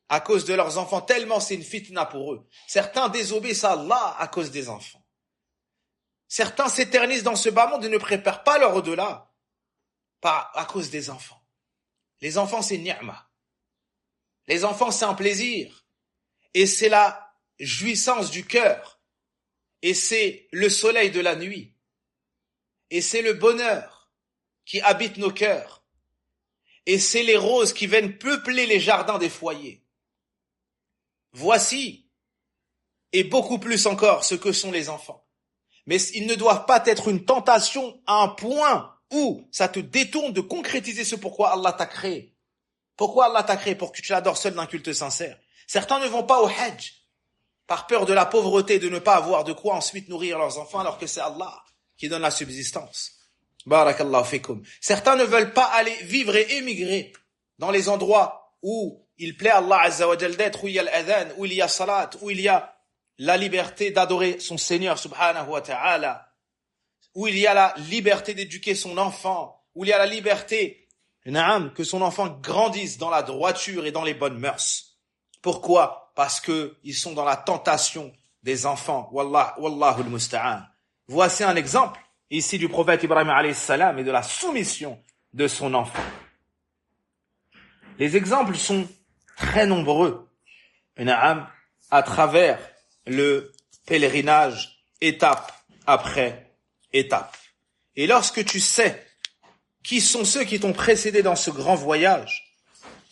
à cause de leurs enfants, tellement c'est une fitna pour eux. Certains désobéissent à Allah à cause des enfants. Certains s'éternisent dans ce bas monde et ne préparent pas leur au-delà à cause des enfants. Les enfants, c'est ni'ma. Les enfants, c'est un plaisir. Et c'est la jouissance du cœur. Et c'est le soleil de la nuit. Et c'est le bonheur qui habite nos cœurs. Et c'est les roses qui viennent peupler les jardins des foyers. Voici, et beaucoup plus encore, ce que sont les enfants. Mais ils ne doivent pas être une tentation à un point où ça te détourne de concrétiser ce pourquoi Allah t'a créé. Pourquoi Allah t'a créé? Pour que tu l'adores seul d'un culte sincère. Certains ne vont pas au Hajj par peur de la pauvreté, de ne pas avoir de quoi ensuite nourrir leurs enfants, alors que c'est Allah qui donne la subsistance. Barakallahu fikum. Certains ne veulent pas aller vivre et émigrer dans les endroits où il plaît à Allah Azza wa Jal d'être, où il y a l'adhan, où il y a salat, où il y a la liberté d'adorer son Seigneur subhanahu wa ta'ala, où il y a la liberté d'éduquer son enfant, où il y a la liberté que son enfant grandisse dans la droiture et dans les bonnes mœurs. Pourquoi? Parce que ils sont dans la tentation des enfants. Wallahu al-musta'an. Voici un exemple ici du prophète Ibrahim alayhi salam et de la soumission de son enfant. Les exemples sont très nombreux à travers le pèlerinage, étape après étape. Et lorsque tu sais qui sont ceux qui t'ont précédé dans ce grand voyage,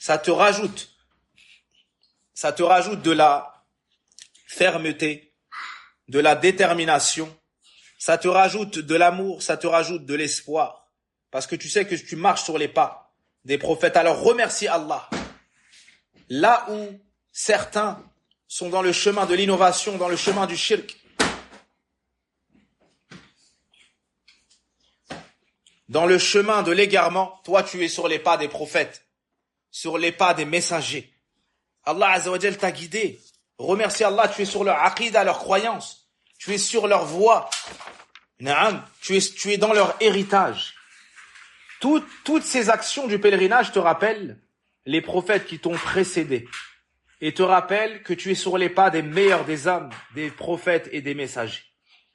ça te rajoute de la fermeté, de la détermination, ça te rajoute de l'amour, ça te rajoute de l'espoir, parce que tu sais que tu marches sur les pas des prophètes. Alors remercie Allah. Là où certains sont dans le chemin de l'innovation, dans le chemin du shirk, dans le chemin de l'égarement, toi tu es sur les pas des prophètes, sur les pas des messagers. Allah Azza wa Jal t'a guidé. Remercie Allah, tu es sur leur aqidah, leur croyance. Tu es sur leur voie. Tu es dans leur héritage. Toutes ces actions du pèlerinage te rappellent les prophètes qui t'ont précédé. Et te rappellent que tu es sur les pas des meilleurs des hommes, des prophètes et des messagers.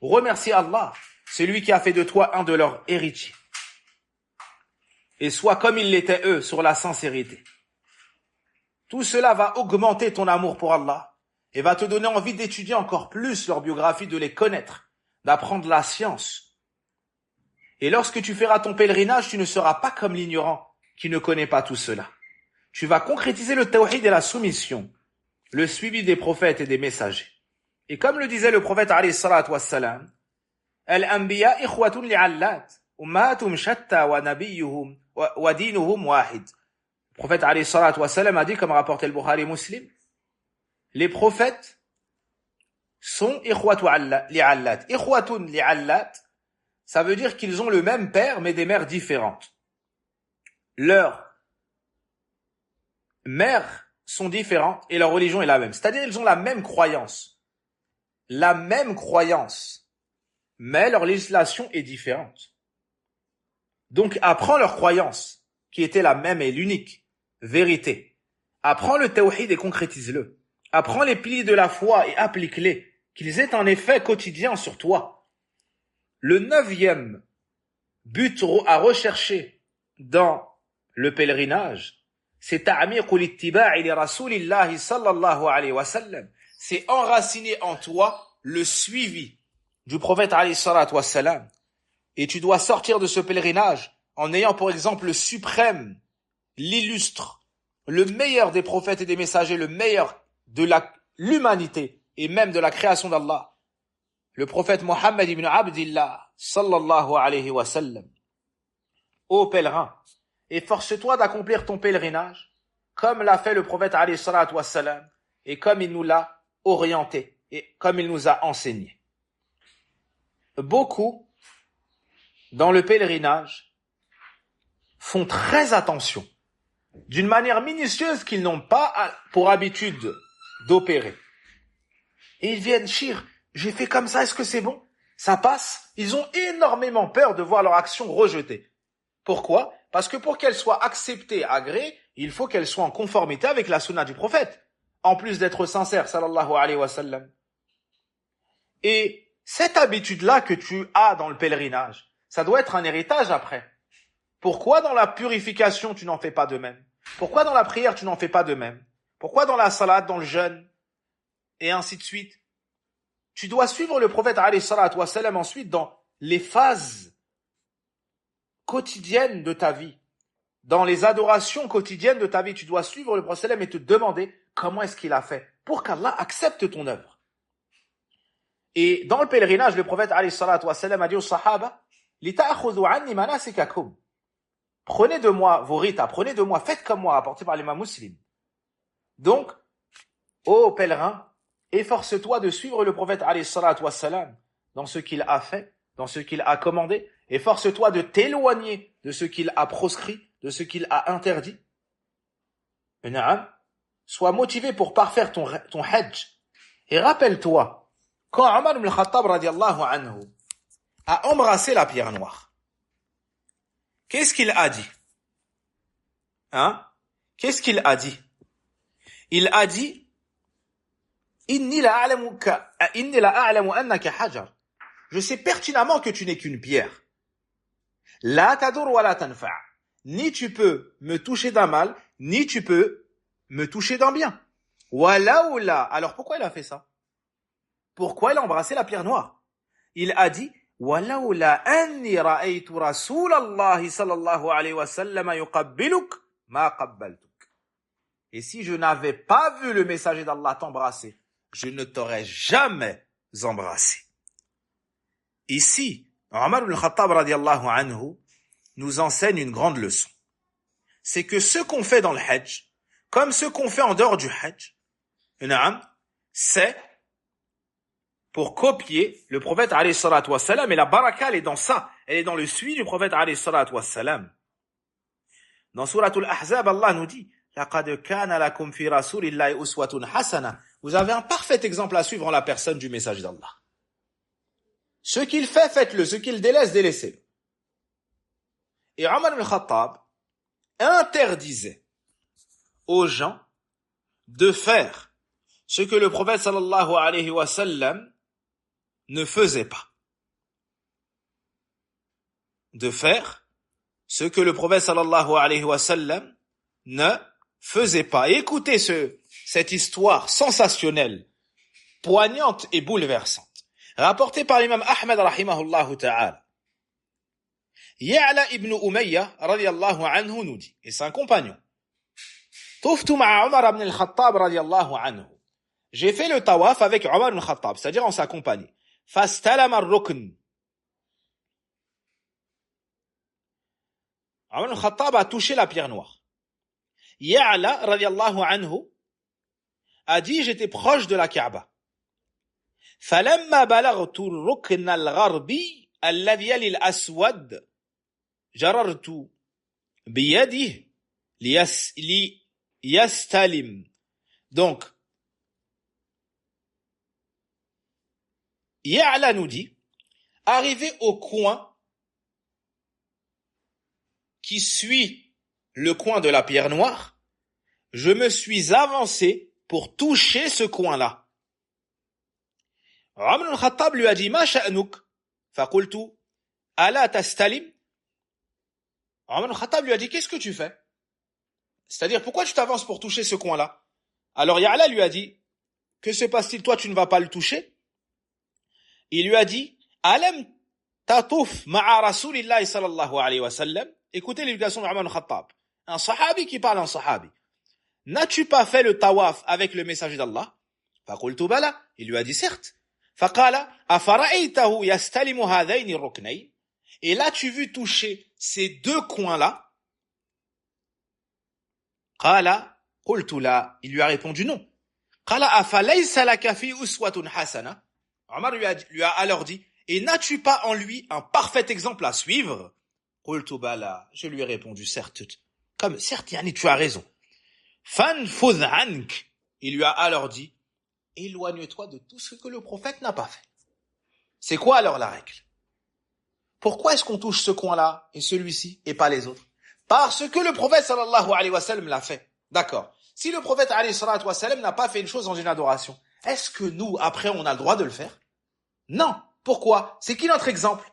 Remercie Allah, c'est lui qui a fait de toi un de leurs héritiers. Et sois comme ils l'étaient eux, sur la sincérité. Tout cela va augmenter ton amour pour Allah et va te donner envie d'étudier encore plus leur biographie, de les connaître, d'apprendre la science. Et lorsque tu feras ton pèlerinage, tu ne seras pas comme l'ignorant qui ne connaît pas tout cela. Tu vas concrétiser le tawhid et la soumission, le suivi des prophètes et des messagers. Et comme le disait le prophète alayhi salatu wassalam, Al-anbiya ikhwatun li'allat, ummatum shatta wa nabiyuhum wa dinuhum wahid. Le prophète alayhi salatu wassalam a dit, comme rapporté le Bukhari Muslim, les prophètes sont ikhwatun li'allat. Ikhwatun li'allat, ça veut dire qu'ils ont le même père mais des mères différentes. Leurs mères sont différentes et leur religion est la même. C'est-à-dire ils ont la même croyance, mais leur législation est différente. Donc apprends leur croyance, qui était la même et l'unique vérité. Apprends le tawhid et concrétise-le. Apprends les piliers de la foi et applique-les, qu'ils aient un effet quotidien sur toi. Le 9e but à rechercher dans le pèlerinage, c'est ta'miqul ittiba'i li rasulillahi sallallahu alayhi wa sallam. C'est enraciner en toi le suivi du prophète alayhi salatu wa sallam. Et tu dois sortir de ce pèlerinage en ayant pour exemple le suprême, l'illustre, le meilleur des prophètes et des messagers, le meilleur de l'humanité et même de la création d'Allah, le prophète Mohammed ibn Abdillah sallallahu alayhi wa sallam. Ô pèlerin, efforce-toi d'accomplir ton pèlerinage comme l'a fait le prophète alayhi salatu wa sallam et comme il nous l'a orienté et comme il nous a enseigné. Beaucoup dans le pèlerinage font très attention d'une manière minutieuse qu'ils n'ont pas pour habitude d'opérer. Et ils viennent, Chir, j'ai fait comme ça, est-ce que c'est bon? Ça passe? Ils ont énormément peur de voir leur action rejetée. Pourquoi? Parce que pour qu'elle soit acceptée, agréée, il faut qu'elle soit en conformité avec la sunna du prophète, en plus d'être sincère, sallallahu alayhi wa sallam. Et cette habitude-là que tu as dans le pèlerinage, ça doit être un héritage après. Pourquoi dans la purification tu n'en fais pas de même? Pourquoi dans la prière tu n'en fais pas de même? Pourquoi dans la salade, dans le jeûne, et ainsi de suite? Tu dois suivre le prophète alayhi salatu wa sallam ensuite dans les phases quotidiennes de ta vie. Dans les adorations quotidiennes de ta vie, tu dois suivre le prophète et te demander comment est-ce qu'il a fait pour qu'Allah accepte ton œuvre. Et dans le pèlerinage, le prophète alayhi salatu wa sallam a dit aux sahaba, lita'khudhu anni manasikakum. Prenez de moi vos rites, apprenez de moi, faites comme moi, apporté par l'imam Muslim. Donc, ô pèlerin, efforce-toi de suivre le prophète alayhi salatu wa sallam dans ce qu'il a fait, dans ce qu'il a commandé. Efforce-toi de t'éloigner de ce qu'il a proscrit, de ce qu'il a interdit. Sois motivé pour parfaire ton hajj. Et rappelle-toi, quand Omar ibn al-Khattab radiallahu anhu a embrassé la pierre noire, qu'est-ce qu'il a dit? Qu'est-ce qu'il a dit? Il a dit, Inni la a'lamu annaka hajar. Je sais pertinemment que tu n'es qu'une pierre. La tadur wa la tanfa'. Ni tu peux me toucher d'un mal, ni tu peux me toucher d'un bien. Walaoula. Alors pourquoi il a fait ça? Pourquoi il a embrassé la pierre noire? Il a dit, Walaoula anni ra'aytu Rasulallahi sallallahu alayhi wa sallam yuqabbiluk ma qabbaltuk. Et si je n'avais pas vu le messager d'Allah t'embrasser, je ne t'aurais jamais embrassé. Ici, Omar ibn al-Khattab radiallahu anhu nous enseigne une grande leçon. C'est que ce qu'on fait dans le hajj, comme ce qu'on fait en dehors du hajj, c'est pour copier le prophète alayhi salatu wassalam, et la baraka elle est dans ça, elle est dans le suivi du prophète alayhi salatu wassalam. Dans Suratul Ahzab, Allah nous dit, لَقَدْ كَانَ لَكُمْ فِي رَسُولِ اللَّهِ أُسْوَةٌ حَسَنَةٌ. Vous avez un parfait exemple à suivre en la personne du message d'Allah. Ce qu'il fait, faites-le. Ce qu'il délaisse, délaissez-le. Et Omar ibn al-Khattab interdisait aux gens de faire ce que le prophète sallallahu alayhi wa sallam ne faisait pas. De faire ce que le prophète sallallahu alayhi wa sallam ne faisait pas. Et écoutez cette histoire sensationnelle, poignante et bouleversante, rapportée par l'imam Ahmed rahimahullah ta'ala. Ya'la ibn Umayya radiyallahu anhu nous dit, et c'est un compagnon, Tuftu ma'a Omar ibn al-Khattab radiyallahu anhu. J'ai fait le tawaf avec Omar ibn al-Khattab, c'est-à-dire en sa compagnie. Fastalama ar-rukn. Omar ibn al-Khattab a touché la pierre noire. Ya'la radiyallahu anhu a dit, j'étais proche de la Kaaba. فلما بلغت الركن الغربي الذي يلي الأسود جررت بيده ليستلم. Donc, Ya'la nous dit, arrivé au coin qui suit le coin de la pierre noire, je me suis avancé pour toucher ce coin-là. Omar ibn al-Khattab lui a dit, Ma sha'nuk? Faqultu, ala tastalim? Omar ibn al-Khattab lui a dit, qu'est-ce que tu fais? C'est-à-dire, pourquoi tu t'avances pour toucher ce coin-là? Alors Ya'la lui a dit, que se passe-t-il? Toi, tu ne vas pas le toucher? Il lui a dit, Alam tatuf ma'a Rasulillahi sallallahu alayhi wa sallam? Écoutez l'éducation de Omar ibn al-Khattab. Un sahabi qui parle à un sahabi. N'as-tu pas fait le tawaf avec le messager d'Allah? Faqultu bala. Il lui a dit, certes. Faqala, afara'aytahu yastalimu hadhayni ruknayn? Et l'as-tu vu toucher ces deux coins-là? Qala, qultu la. Il lui a répondu non. Qala, afalaysa laka fi uswatun hasana? Omar lui a alors dit, et n'as-tu pas en lui un parfait exemple à suivre? Qultu bala. Je lui ai répondu, certes. Comme, certes, Yani, tu as raison. Fanfudh ank. Il lui a alors dit, éloigne-toi de tout ce que le prophète n'a pas fait. C'est quoi alors la règle? Pourquoi est-ce qu'on touche ce coin-là et celui-ci et pas les autres? Parce que le prophète sallallahu alayhi wa sallam l'a fait. D'accord. Si le prophète alayhi wa sallam n'a pas fait une chose dans une adoration, est-ce que nous, après, on a le droit de le faire? Non. Pourquoi? C'est qui notre exemple?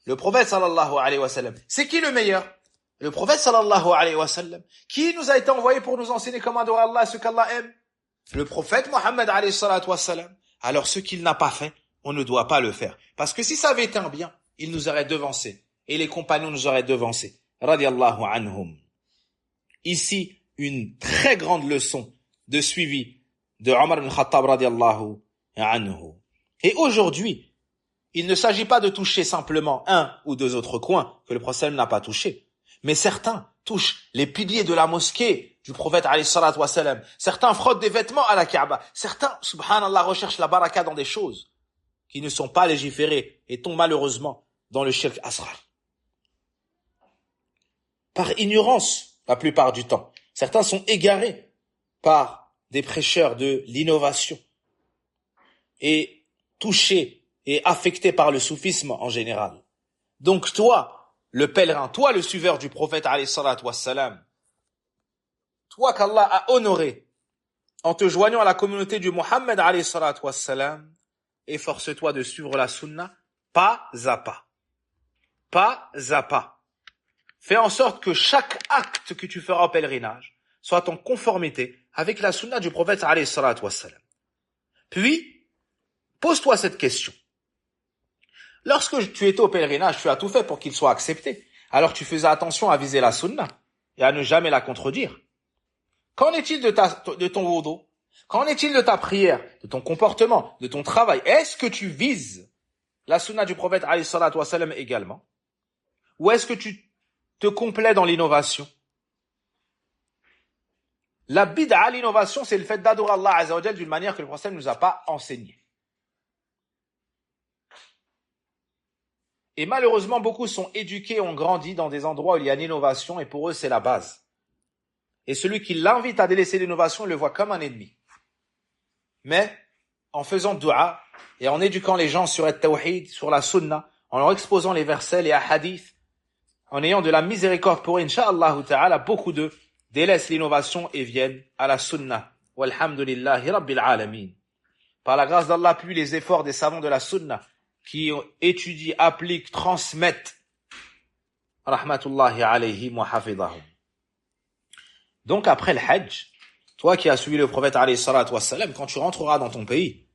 Le prophète sallallahu alayhi wa sallam. C'est qui le meilleur? Le prophète sallallahu alayhi wa sallam. Qui nous a été envoyé pour nous enseigner comment adorer Allah, ce qu'Allah aime? Le prophète Mohammed alayhi salatu wassalam. Alors ce qu'il n'a pas fait, on ne doit pas le faire. Parce que si ça avait été un bien, il nous aurait devancé. Et les compagnons nous auraient devancé. Radiallahu anhum. Ici, une très grande leçon de suivi de Omar ibn Khattab radiallahu anhu. Et aujourd'hui, il ne s'agit pas de toucher simplement un ou deux autres coins que le prophète n'a pas touché. Mais certains touchent les piliers de la mosquée du prophète alayhi salatu wassalam. Certains frottent des vêtements à la Kaaba. Certains, subhanallah, recherchent la baraka dans des choses qui ne sont pas légiférées et tombent malheureusement dans le shirk asghar. Par ignorance, la plupart du temps. Certains sont égarés par des prêcheurs de l'innovation et touchés et affectés par le soufisme en général. Donc toi, le pèlerin, toi le suiveur du prophète alayhi salatu wassalam, toi qu'Allah a honoré en te joignant à la communauté du Muhammad alayhi salatu wassalam, efforce-toi de suivre la sunna pas à pas. Pas à pas. Fais en sorte que chaque acte que tu feras au pèlerinage soit en conformité avec la sunna du prophète alayhi salatu wassalam. Puis, pose-toi cette question. Lorsque tu étais au pèlerinage, tu as tout fait pour qu'il soit accepté. Alors tu faisais attention à viser la sunna et à ne jamais la contredire. Qu'en est-il de ton wudu? Qu'en est-il de ta prière, de ton comportement, de ton travail? Est-ce que tu vises la sunna du prophète alayhi salatu wassalam également? Ou est-ce que tu te complais dans l'innovation? La bid'a, l'innovation, c'est le fait d'adorer Allah azza wa jal d'une manière que le prophète ne nous a pas enseignée. Et malheureusement, beaucoup sont éduqués, ont grandi dans des endroits où il y a l'innovation et pour eux, c'est la base. Et celui qui l'invite à délaisser l'innovation, il le voit comme un ennemi. Mais en faisant dua et en éduquant les gens sur le tawhid, sur la sunna, en leur exposant les versets, les hadiths, en ayant de la miséricorde pour eux, incha'Allah ta'ala, beaucoup d'eux délaissent l'innovation et viennent à la sunna. Walhamdulillahi rabbil alamin. Par la grâce d'Allah, puis les efforts des savants de la sunna, qui étudient, appliquent, transmettent, rahmatullahi alayhim wa hafidahum. Donc après le Hajj, toi qui as suivi le prophète alayhi salatu wassalam, quand tu rentreras dans ton pays,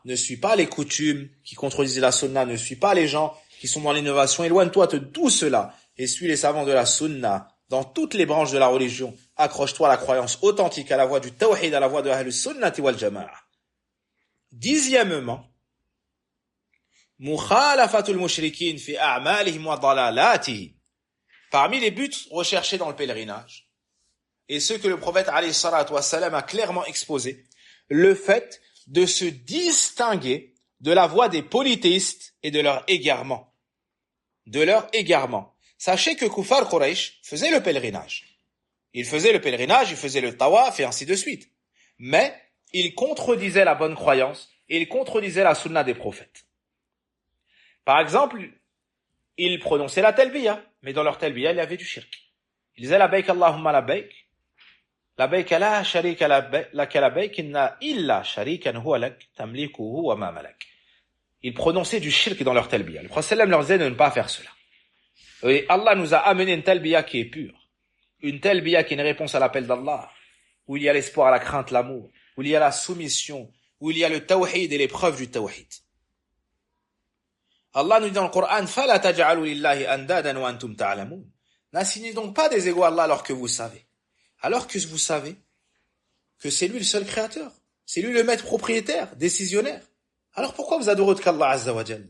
ne suis pas les coutumes qui contredisent la sunna, ne suis pas les gens qui sont dans l'innovation, éloigne-toi de tout cela et suis les savants de la sunna dans toutes les branches de la religion. Accroche-toi à la croyance authentique, à la voie du tawhid, à la voie de Ahlus Sunnati wal Jama'a. Dixièmement, mukhalafatul mushrikin fi a'malihim wa dalalatihim. Parmi les buts recherchés dans le pèlerinage, et ce que le prophète alayhi salatu wassalam a clairement exposé, le fait de se distinguer de la voie des polythéistes et de leur égarement. De leur égarement. Sachez que Kufar Quraysh faisait le pèlerinage. Il faisait le pèlerinage, il faisait le tawaf et ainsi de suite. Mais il contredisait la bonne croyance et il contredisait la sunna des prophètes. Par exemple, ils prononçaient la talbiya, mais dans leur talbiya, il y avait du shirk. Ils disaient la baik Allahumma la baik. La baik la sharika laka la baik inna illa sharikan huwa lak tamlikuhu wa ma malak. Ils prononçaient du shirk dans leur talbiya. Le prophète leur disait de ne pas faire cela. Et Allah nous a amené une talbiya qui est pure. Une talbiya qui est une réponse à l'appel d'Allah. Où il y a l'espoir, la crainte, l'amour. Où il y a la soumission. Où il y a le tawhid et les preuves du tawhid. Allah nous dit dans le Coran, فَلَا تَجْعَلُوا لِلَّهِ أَنْدَادًا وَأَنْتُمْ تَعْلَمُونَ. N'assignez donc pas des égaux à Allah alors que vous savez. Alors que vous savez que c'est lui le seul créateur. C'est lui le maître propriétaire, décisionnaire. Alors pourquoi vous adorez qu'Allah Azza wa Jal?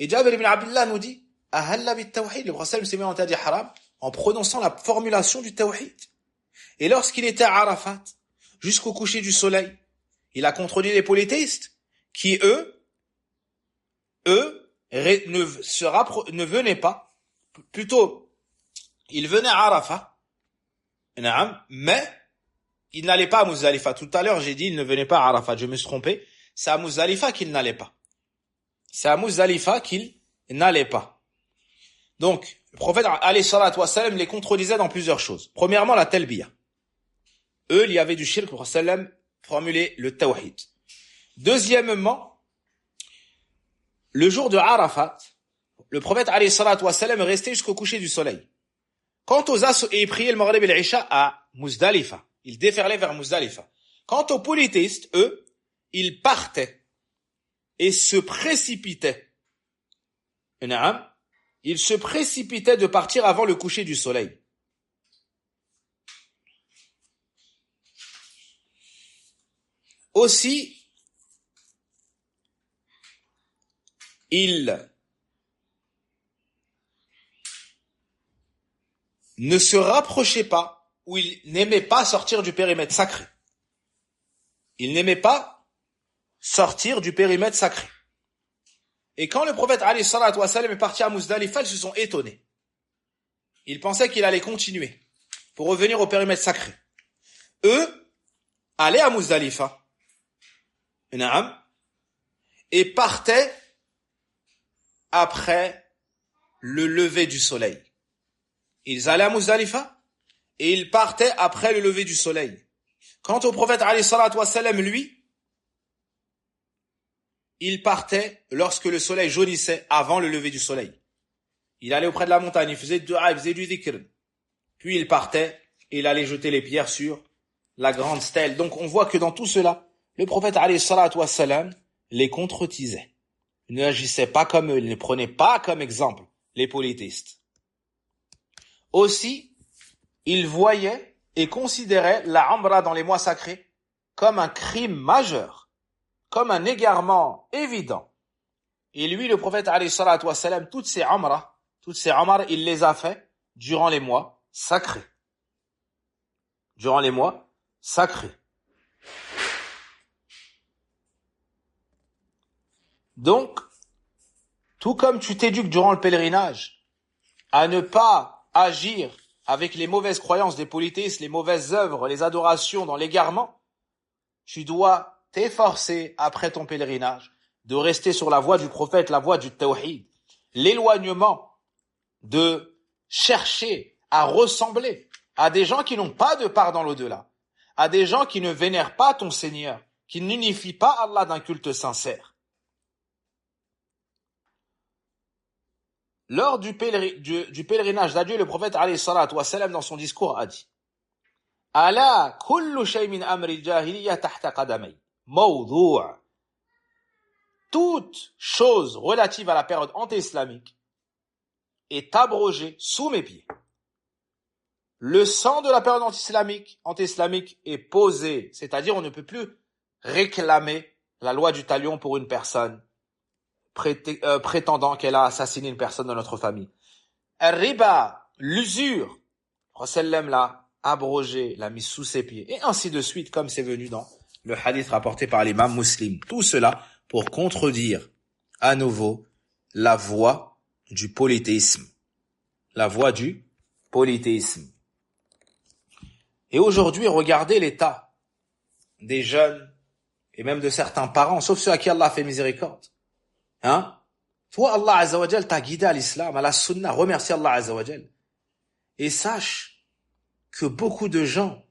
Et Jabir ibn Abdullah nous dit, أَهَلَّ بِالتَّوْحِيدِ. Le prophète s'est mis en interdit haram en prononçant la formulation du tawhid. Et lorsqu'il était à Arafat, jusqu'au coucher du soleil, il a contredit les polythéistes qui, eux, ne venaient pas, plutôt, ils venaient à Arafat, mais ils n'allaient pas à Muzdalifa. Tout à l'heure, j'ai dit, ils ne venaient pas à Arafat, je me suis trompé, c'est à Muzdalifa qu'ils n'allaient pas. C'est à Muzdalifa qu'ils n'allaient pas. Donc, le prophète, alayhi salatu wassalam, les contredisait dans plusieurs choses. Premièrement, la talbiya. Eux, il y avait du shirk, le prophète sallam formulait le tawhid. Deuxièmement, le jour de Arafat, le prophète alayhi salatu wassalam est resté jusqu'au coucher du soleil. Quant aux et il priait le Maghrib et l'Isha à Muzdalifa. Il déferlait vers Muzdalifa. Quant aux polythéistes, eux, ils partaient et se précipitaient. Ils se précipitaient de partir avant le coucher du soleil. Aussi, ils ne se rapprochaient pas ou ils n'aimaient pas sortir du périmètre sacré. Ils n'aimaient pas sortir du périmètre sacré. Et quand le prophète alayhi salatu wassalam est parti à Muzdalifa, ils se sont étonnés. Ils pensaient qu'il allait continuer pour revenir au périmètre sacré. Eux allaient à Muzdalifa et partaient après le lever du soleil. Ils allaient à Muzdalifa et ils partaient après le lever du soleil. Quant au prophète alayhi salatu wassalam, lui, il partait lorsque le soleil jaunissait avant le lever du soleil. Il allait auprès de la montagne, il faisait dua, il faisait du dhikr. Puis il partait et il allait jeter les pierres sur la grande stèle. Donc on voit que dans tout cela, le prophète alayhi salatu wassalam les contredisait. Il n'agissait pas comme eux, il ne prenait pas comme exemple les polythéistes. Aussi, il voyait et considérait la Umrah dans les mois sacrés comme un crime majeur, comme un égarement évident. Et lui, le prophète alayhi salatu wassalam, toutes ces Umrah, il les a fait durant les mois sacrés. Durant les mois sacrés. Donc, tout comme tu t'éduques durant le pèlerinage à ne pas agir avec les mauvaises croyances des polythéistes, les mauvaises œuvres, les adorations dans l'égarement, tu dois t'efforcer après ton pèlerinage de rester sur la voie du prophète, la voie du tawhid, l'éloignement de chercher à ressembler à des gens qui n'ont pas de part dans l'au-delà, à des gens qui ne vénèrent pas ton Seigneur, qui n'unifient pas Allah d'un culte sincère. Lors du pèlerinage d'adieu, le prophète alayhi salatu wassalam dans son discours a dit Ala kullu shay min amri al-jahiliya tahta qadamay. Mawdou'. Toute chose relative à la période anté-islamique est abrogée sous mes pieds. Le sang de la période anti-islamique est posé, c'est-à-dire on ne peut plus réclamer la loi du talion pour une personne prétendant qu'elle a assassiné une personne de notre famille. Riba, l'usure, Rasulullah l'a abrogé, l'a mis sous ses pieds, et ainsi de suite, comme c'est venu dans le hadith rapporté par l'imam Muslim. Tout cela pour contredire à nouveau la voie du polythéisme. La voie du polythéisme. Et aujourd'hui, regardez l'état des jeunes et même de certains parents, sauf ceux à qui Allah a fait miséricorde. Toi, Allah Azza wa Jal t'a guidé à l'islam, à la sunna, remercie Allah Azza wa Jal. Et sache que beaucoup de gens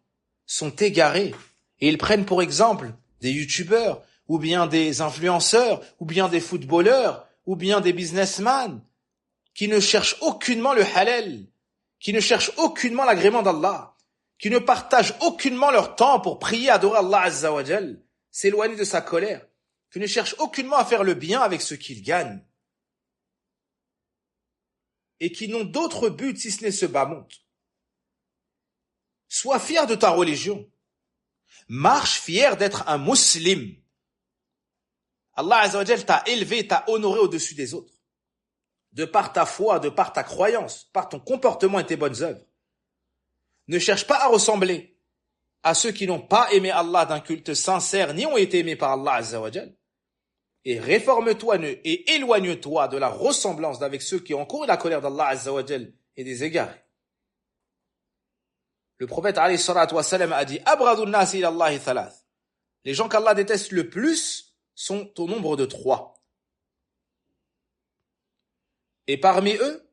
sont égarés et ils prennent pour exemple des youtubeurs, ou bien des influenceurs, ou bien des footballeurs, ou bien des businessmen, qui ne cherchent aucunement le halal, qui ne cherchent aucunement l'agrément d'Allah, qui ne partagent aucunement leur temps pour prier, adorer Allah Azza wa Jal, s'éloigner de sa colère, qui ne cherchent aucunement à faire le bien avec ce qu'ils gagnent, et qui n'ont d'autre but si ce n'est ce bas-monde. Sois fier de ta religion. Marche fier d'être un musulman. Allah Azza wa Jal t'a élevé, t'a honoré au-dessus des autres. De par ta foi, de par ta croyance, par ton comportement et tes bonnes œuvres. Ne cherche pas à ressembler à ceux qui n'ont pas aimé Allah d'un culte sincère, ni ont été aimés par Allah Azza wa Jal. Et réforme-toi et éloigne-toi de la ressemblance avec ceux qui ont encouru la colère d'Allah Azza wa Jal et des égarés. Le prophète alayhi salatu wa salam a dit Abradun nasi ila Allahi thalath. Les gens qu'Allah déteste le plus sont au nombre de 3. Et parmi eux,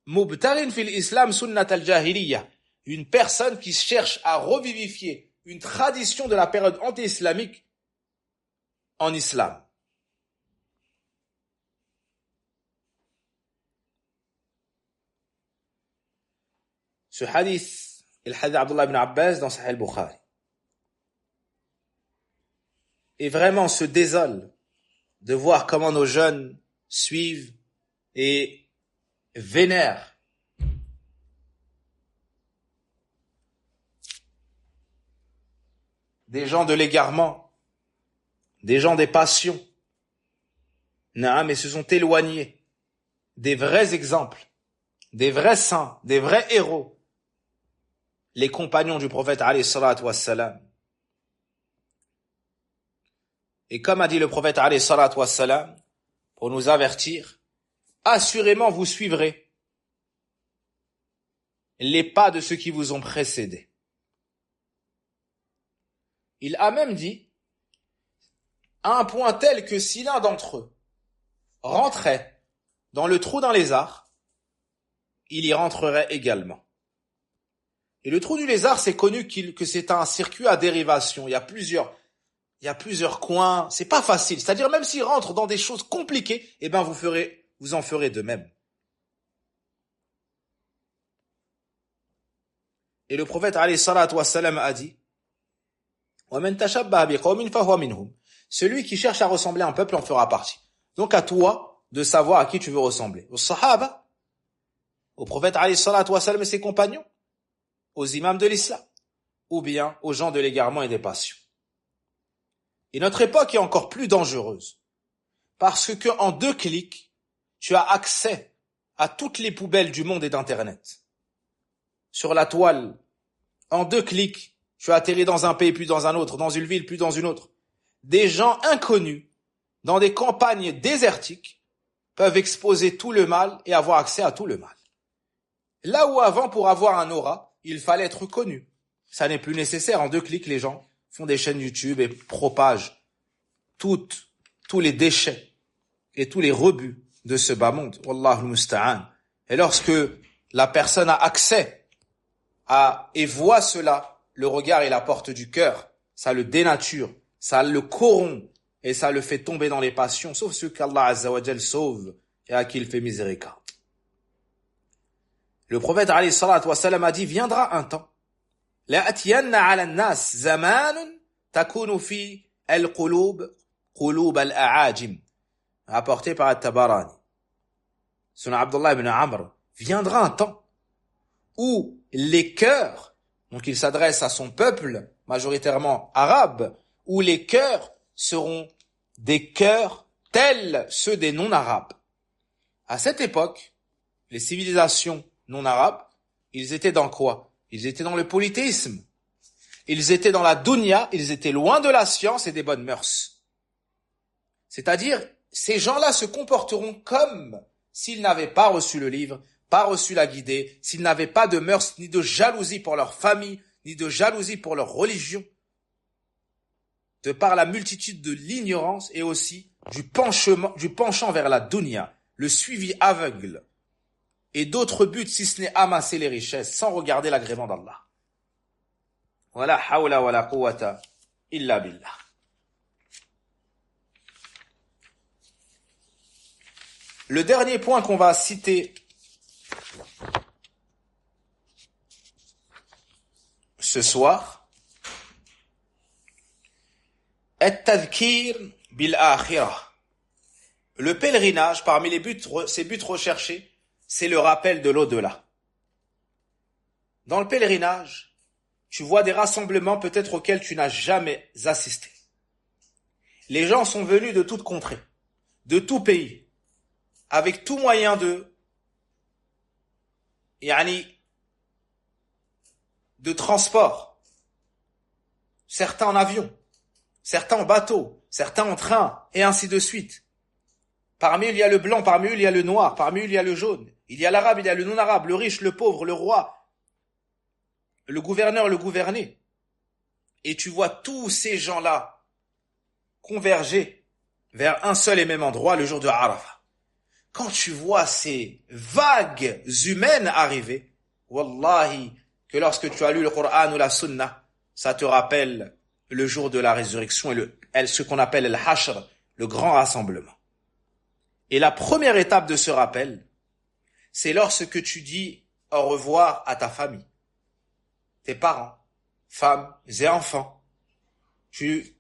Mubtarin fil islam sunnat al-jahiliya, une personne qui cherche à revivifier une tradition de la période anti-islamique en islam. Ce hadith est le hadith d'Abdullah ibn Abbas dans Sahih al-Bukhari. Et vraiment se désole de voir comment nos jeunes suivent et vénèrent des gens de l'égarement, des gens des passions, mais se sont éloignés des vrais exemples, des vrais saints, des vrais héros, les compagnons du prophète alayhi salatu wassalam. Et comme a dit le prophète alayhi salatu wassalam, pour nous avertir, assurément vous suivrez les pas de ceux qui vous ont précédés. Il a même dit, à un point tel que si l'un d'entre eux rentrait dans le trou d'un lézard, il y rentrerait également. Et le trou du lézard, c'est connu que c'est un circuit à dérivation. Il y a plusieurs coins. C'est pas facile. C'est-à-dire, même s'il rentre dans des choses compliquées, eh ben, vous en ferez de même. Et le prophète, alayhi salatu wassalam, a dit, celui qui cherche à ressembler à un peuple en fera partie. Donc, à toi de savoir à qui tu veux ressembler. Aux sahaba, au prophète, alayhi salatu wassalam et ses compagnons, aux imams de l'islam, ou bien aux gens de l'égarement et des passions. Et notre époque est encore plus dangereuse, parce que en 2 clics, tu as accès à toutes les poubelles du monde et d'Internet. Sur la toile, en 2 clics, tu as atterri dans un pays puis dans un autre, dans une ville puis dans une autre. Des gens inconnus, dans des campagnes désertiques, peuvent exposer tout le mal et avoir accès à tout le mal. Là où avant, pour avoir un aura, il fallait être connu. Ça n'est plus nécessaire. En 2 clics, les gens font des chaînes YouTube et propagent tous les déchets et tous les rebuts de ce bas monde. Wallahu musta'an. Et lorsque la personne a accès et voit cela, le regard est la porte du cœur. Ça le dénature, ça le corrompt et ça le fait tomber dans les passions, sauf ceux qu'Allah Azza wa Jal sauve et à qui il fait miséricorde. Le prophète alayhi salatu wassalam a dit, viendra un temps لَأَتْيَنَّ عَلَى النَّاسِ زَمَانٌ تَكُونُ فِي الْقُلُوبِ قُلُوبَ الْأَعَاجِمِ. Rapporté par At-Tabarani. Selon Abdullah ibn Amr, viendra un temps où les cœurs, donc il s'adresse à son peuple, majoritairement arabe, où les cœurs seront des cœurs tels ceux des non-arabes. À cette époque, les civilisations non-arabes, ils étaient dans quoi? Ils étaient dans le polythéisme. Ils étaient dans la dunya, ils étaient loin de la science et des bonnes mœurs. C'est-à-dire, ces gens-là se comporteront comme s'ils n'avaient pas reçu le livre, pas reçu la guidée, s'ils n'avaient pas de mœurs, ni de jalousie pour leur famille, ni de jalousie pour leur religion, de par la multitude de l'ignorance et aussi du penchant vers la dunya, le suivi aveugle, et d'autres buts si ce n'est amasser les richesses sans regarder l'agrément d'Allah. Wala hawla wala quwwata illa billah. Le dernier point qu'on va citer ce soir, at-tadhkir bil-akhirah. Le pèlerinage, parmi ses buts recherchés, c'est le rappel de l'au-delà. Dans le pèlerinage, tu vois des rassemblements peut-être auxquels tu n'as jamais assisté. Les gens sont venus de toute contrée, de tout pays, avec tout moyen de transport. Certains en avion, certains en bateau, certains en train, et ainsi de suite. Parmi eux, il y a le blanc, parmi eux, il y a le noir, parmi eux, il y a le jaune. Il y a l'arabe, il y a le non-arabe, le riche, le pauvre, le roi, le gouverneur, le gouverné. Et tu vois tous ces gens-là converger vers un seul et même endroit le jour de Arafah. Quand tu vois ces vagues humaines arriver, wallahi, que lorsque tu as lu le Coran ou la Sunna, ça te rappelle le jour de la résurrection et ce qu'on appelle le Hashr, le grand rassemblement. Et la première étape de ce rappel, c'est lorsque tu dis au revoir à ta famille, tes parents, femmes et enfants. Tu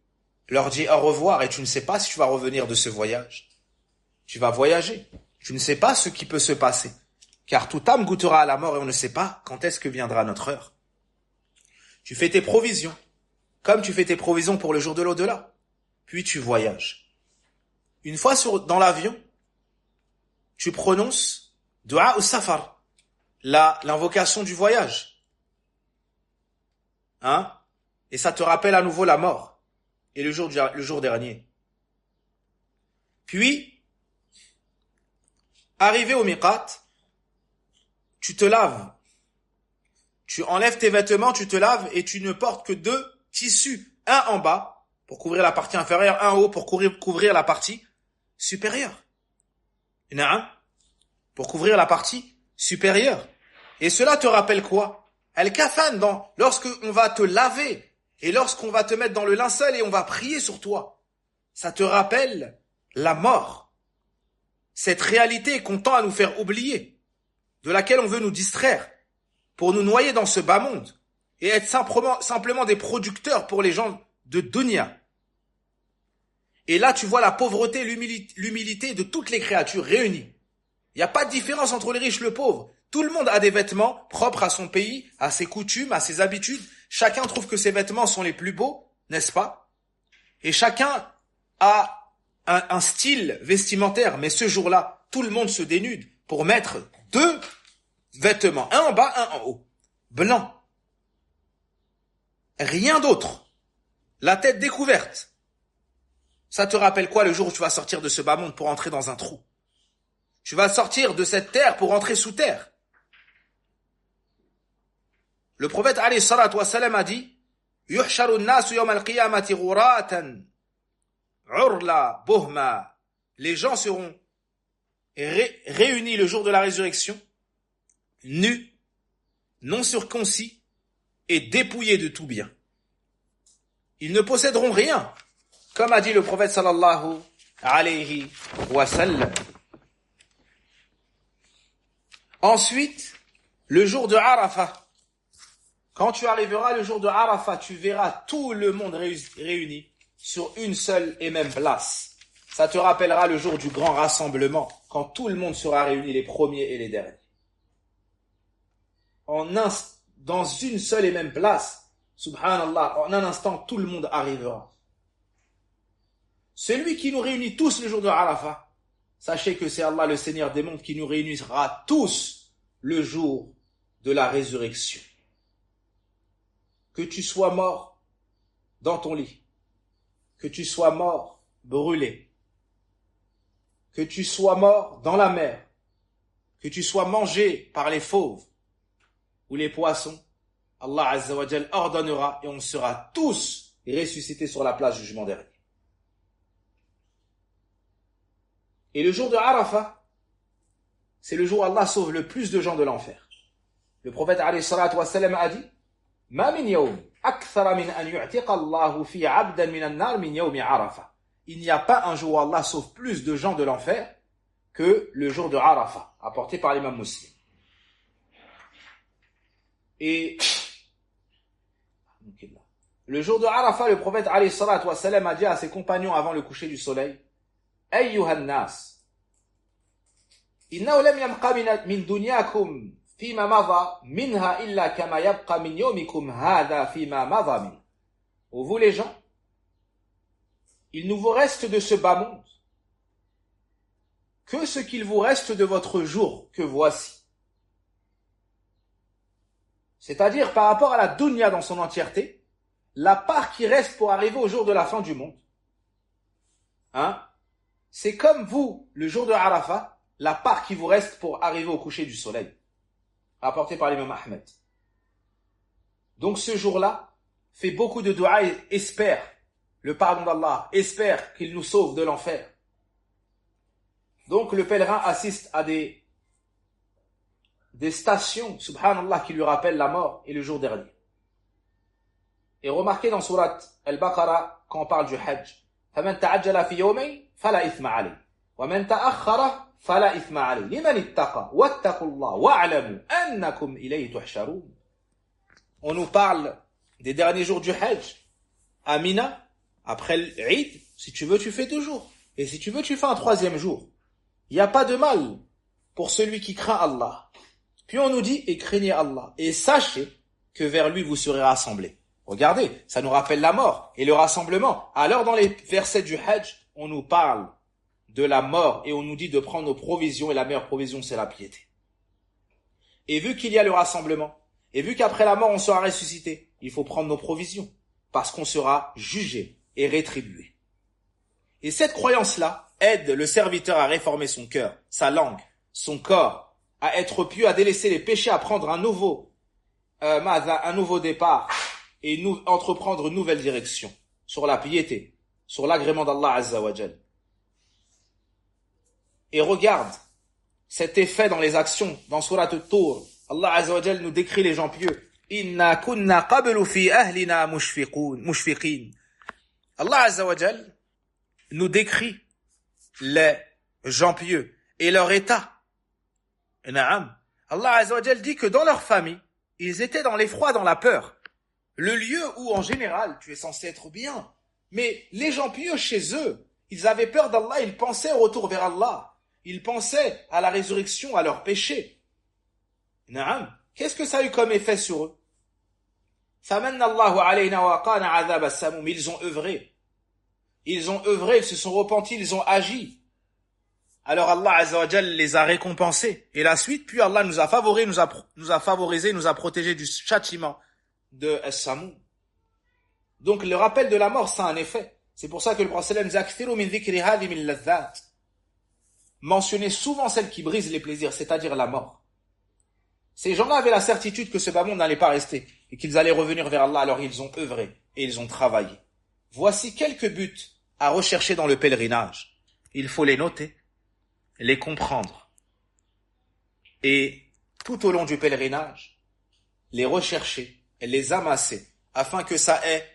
leur dis au revoir et tu ne sais pas si tu vas revenir de ce voyage. Tu vas voyager. Tu ne sais pas ce qui peut se passer. Car toute âme goûtera à la mort et on ne sait pas quand est-ce que viendra notre heure. Tu fais tes provisions, comme tu fais tes provisions pour le jour de l'au-delà. Puis tu voyages. Une fois dans l'avion, tu prononces Dua au-Safar, l'invocation du voyage. Et ça te rappelle à nouveau la mort et le jour dernier. Puis, arrivé au miqat, tu te laves. Tu enlèves tes vêtements, tu te laves et tu ne portes que 2 tissus. Un en bas pour couvrir la partie inférieure, un en haut pour couvrir la partie supérieure. Pour couvrir la partie supérieure. Et cela te rappelle quoi? Al-kafan, lorsque on va te laver et lorsqu'on va te mettre dans le linceul et on va prier sur toi. Ça te rappelle la mort. Cette réalité qu'on tend à nous faire oublier, de laquelle on veut nous distraire, pour nous noyer dans ce bas monde, et être simplement des producteurs pour les gens de dunya. Et là, tu vois la pauvreté, l'humilité de toutes les créatures réunies. Il n'y a pas de différence entre les riches et le pauvre. Tout le monde a des vêtements propres à son pays, à ses coutumes, à ses habitudes. Chacun trouve que ses vêtements sont les plus beaux, n'est-ce pas? Et chacun a un style vestimentaire, mais ce jour-là, tout le monde se dénude pour mettre 2 vêtements, un en bas, un en haut, blanc. Rien d'autre. La tête découverte. Ça te rappelle quoi le jour où tu vas sortir de ce bas monde pour entrer dans un trou? Tu vas sortir de cette terre pour entrer sous terre. Le prophète alayhi salatu wa salam a dit yuhsharu an-nasu yawm al-qiyamati ghuratan urla buhma. Les gens seront réunis le jour de la résurrection, nus, non circoncis et dépouillés de tout bien. Ils ne posséderont rien, comme a dit le prophète sallallahu alayhi wa sallam. Ensuite, le jour de Arafah, Quand tu arriveras le jour de Arafat, tu verras tout le monde réuni sur une seule et même place. Ça te rappellera le jour du grand rassemblement, quand tout le monde sera réuni, les premiers et les derniers. Dans une seule et même place, subhanallah, en un instant, tout le monde arrivera. Celui qui nous réunit tous le jour de Arafat, sachez que c'est Allah, le Seigneur des mondes, qui nous réunira tous le jour de la résurrection. Que tu sois mort dans ton lit, que tu sois mort brûlé, que tu sois mort dans la mer, que tu sois mangé par les fauves ou les poissons, Allah Azza wa Jal ordonnera et on sera tous ressuscités sur la place du jugement dernier. Et le jour de Arafat, c'est le jour où Allah sauve le plus de gens de l'enfer. Le prophète alayhi salatu wa salam a dit: Ma min yawm akthara min an yu'tiqa Allahu fi 'abdan min an-nar min yawmi Arafat. Il n'y a pas un jour où Allah sauve plus de gens de l'enfer que le jour de Arafat, apporté par l'imam Muslim. Et le jour de Arafat, le prophète alayhi salatu wa salam a dit à ses compagnons avant le coucher du soleil: Ayyuhan nas, innahu lam yabqa min dunyakum fima madha minha illa kama yabqa min yawmikum hadha fima madha min. Ô vous les gens, il ne vous reste de ce bas monde que ce qu'il vous reste de votre jour que voici. C'est-à-dire par rapport à la dunya dans son entièreté, la part qui reste pour arriver au jour de la fin du monde. C'est comme vous, le jour de Arafat, la part qui vous reste pour arriver au coucher du soleil. Rapporté par l'imam Ahmed. Donc ce jour-là, fais beaucoup de dua et espère le pardon d'Allah, espère qu'il nous sauve de l'enfer. Donc le pèlerin assiste à des stations, subhanallah, qui lui rappellent la mort et le jour dernier. Et remarquez dans surat Al-Baqarah, quand on parle du Hajj, فَمَنْ تَعَجَّلَ فِي يَوْمَيْنِ فَلَا إِثْمَ عَلَيْهِ وَمَنْ تَأَخَّرَ فَلَا إِثْمَ عَلَيْهِ لِمَنِ اتَّقَى وَاتَّقُوا اللَّهَ وَاعْلَمُوا أَنَّكُمْ إِلَيْهِ تُحْشَرُونَ. On nous parle des derniers jours du Hajj. À Mina, après l'Eid, si tu veux, tu fais 2 jours. Et si tu veux, tu fais un 3e jour. Il n'y a pas de mal pour celui qui craint Allah. Puis on nous dit, et craignez Allah, et sachez que vers lui vous serez rassemblés. Regardez, ça nous rappelle la mort et le rassemblement. Alors dans les versets du Hajj, on nous parle de la mort et on nous dit de prendre nos provisions, et la meilleure provision c'est la piété. Et vu qu'il y a le rassemblement, et vu qu'après la mort on sera ressuscité, il faut prendre nos provisions, parce qu'on sera jugé et rétribué. Et cette croyance-là aide le serviteur à réformer son cœur, sa langue, son corps, à être pieux, à délaisser les péchés, à prendre un nouveau départ et entreprendre une nouvelle direction sur la piété, sur l'agrément d'Allah Azza wa Jal. Et regarde cet effet dans les actions, dans Surat At-Tur. Allah Azza wa Jal nous décrit les gens pieux. Inna kunna qablu fi ahlina mushfiqin. Allah Azza wa Jal nous décrit les gens pieux et leur état. Na'am. Allah Azza wa Jal dit que dans leur famille, ils étaient dans l'effroi, dans la peur. Le lieu où, en général, tu es censé être bien. Mais les gens pieux, chez eux, ils avaient peur d'Allah, ils pensaient au retour vers Allah. Ils pensaient à la résurrection, à leurs péchés. Na'am. Qu'est-ce que ça a eu comme effet sur eux? فَمَنَّ اللَّهُ عَلَيْنَا وَقَانَ عَذَابَ السَّمُومِ. Ils ont œuvré. Ils ont œuvré, ils se sont repentis, ils ont agi. Alors Allah Azza wa Jal les a récompensés. Et la suite, puis Allah nous a favorisés, nous a protégés du châtiment de As-Samoum. Donc le rappel de la mort, ça a un effet. C'est pour ça que le prophète dit Akthiru min dhikri hadhi min ladhat. Mentionnez souvent celle qui brise les plaisirs, c'est-à-dire la mort. Ces gens-là avaient la certitude que ce bas monde n'allait pas rester et qu'ils allaient revenir vers Allah, alors ils ont œuvré et ils ont travaillé. Voici quelques buts à rechercher dans le pèlerinage. Il faut les noter, les comprendre et tout au long du pèlerinage, les rechercher et les amasser afin que ça ait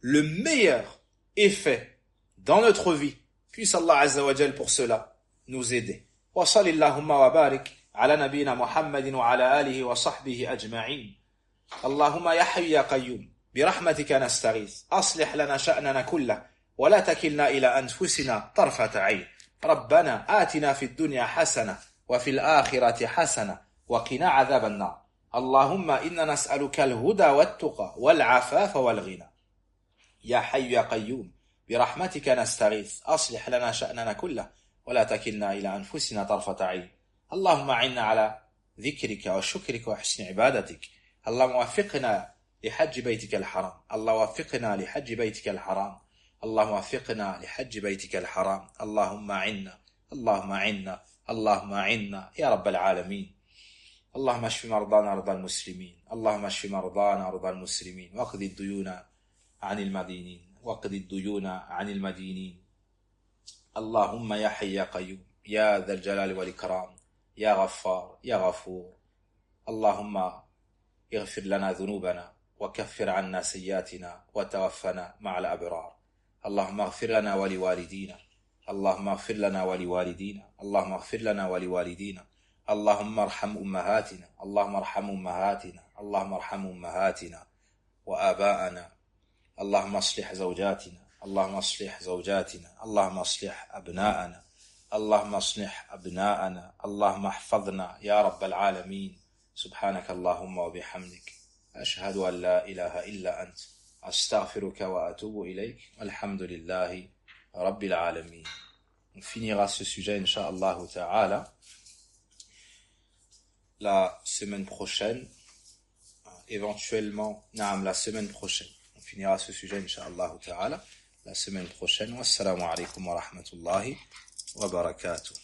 le meilleur effet dans notre vie. Puisse Allah Azza wa Jal pour cela nous aider. Wa sallallahu wa barik ala nabina Muhammadin wa ala alihi wa sahbihi ajma'in. اللهم يا حي يا قيوم برحمتك نستغيث أصلح لنا شأننا كله ولا تكلنا إلى أنفسنا طرفة عين ربنا آتنا في الدنيا حسنة وفي الآخرة حسنة وقنا عذاب النار اللهم إنا نسألك الهدى والتقى والعفاف والغنى يا حي يا قيوم برحمتك نستغيث أصلح لنا شأننا كله ولا تكلنا إلى أنفسنا طرفة عين اللهم أعنا على ذكرك وشكرك وحسن عبادتك اللهم وفقنا لحج بيتك الحرام اللهم وفقنا لحج بيتك الحرام اللهم وفقنا لحج بيتك الحرام اللهم أعنا اللهم أعنا اللهم أعنا يا رب العالمين اللهم اشف مرضانا مرضى المسلمين اللهم اشف مرضانا مرضى المسلمين واقض الديون عن المدينين واقض الديون عن المدينين اللهم يا حي يا قيوم يا ذا الجلال والإكرام يا غفار يا غفور اللهم اغفر لنا ذنوبنا وكفر عنا سيئاتنا وتوفنا مع الأبرار اللهم اغفر لنا ولوالدينا اللهم اغفر لنا ولوالدينا اللهم اغفر لنا ولوالدينا اللهم ارحم أمهاتنا اللهم ارحم أمهاتنا اللهم ارحم أمهاتنا وآباءنا اللهم اصلح زوجاتنا اللهم اصلح زوجاتنا اللهم اصلح أبناءنا اللهم اصلح أبناءنا اللهم احفظنا يا رب العالمين سبحانك اللهم وبحمدك أشهد أن لا إله إلا أنت أستغفرك وأتوب إليك والحمد لله رب العالمين. On finira ce sujet Inch'Allah Ta'ala la semaine prochaine, éventuellement la semaine prochaine. On finira ce sujet Inch'Allah Ta'ala la semaine prochaine. Wassalamu alaikum wa rahmatullahi wa barakatuh.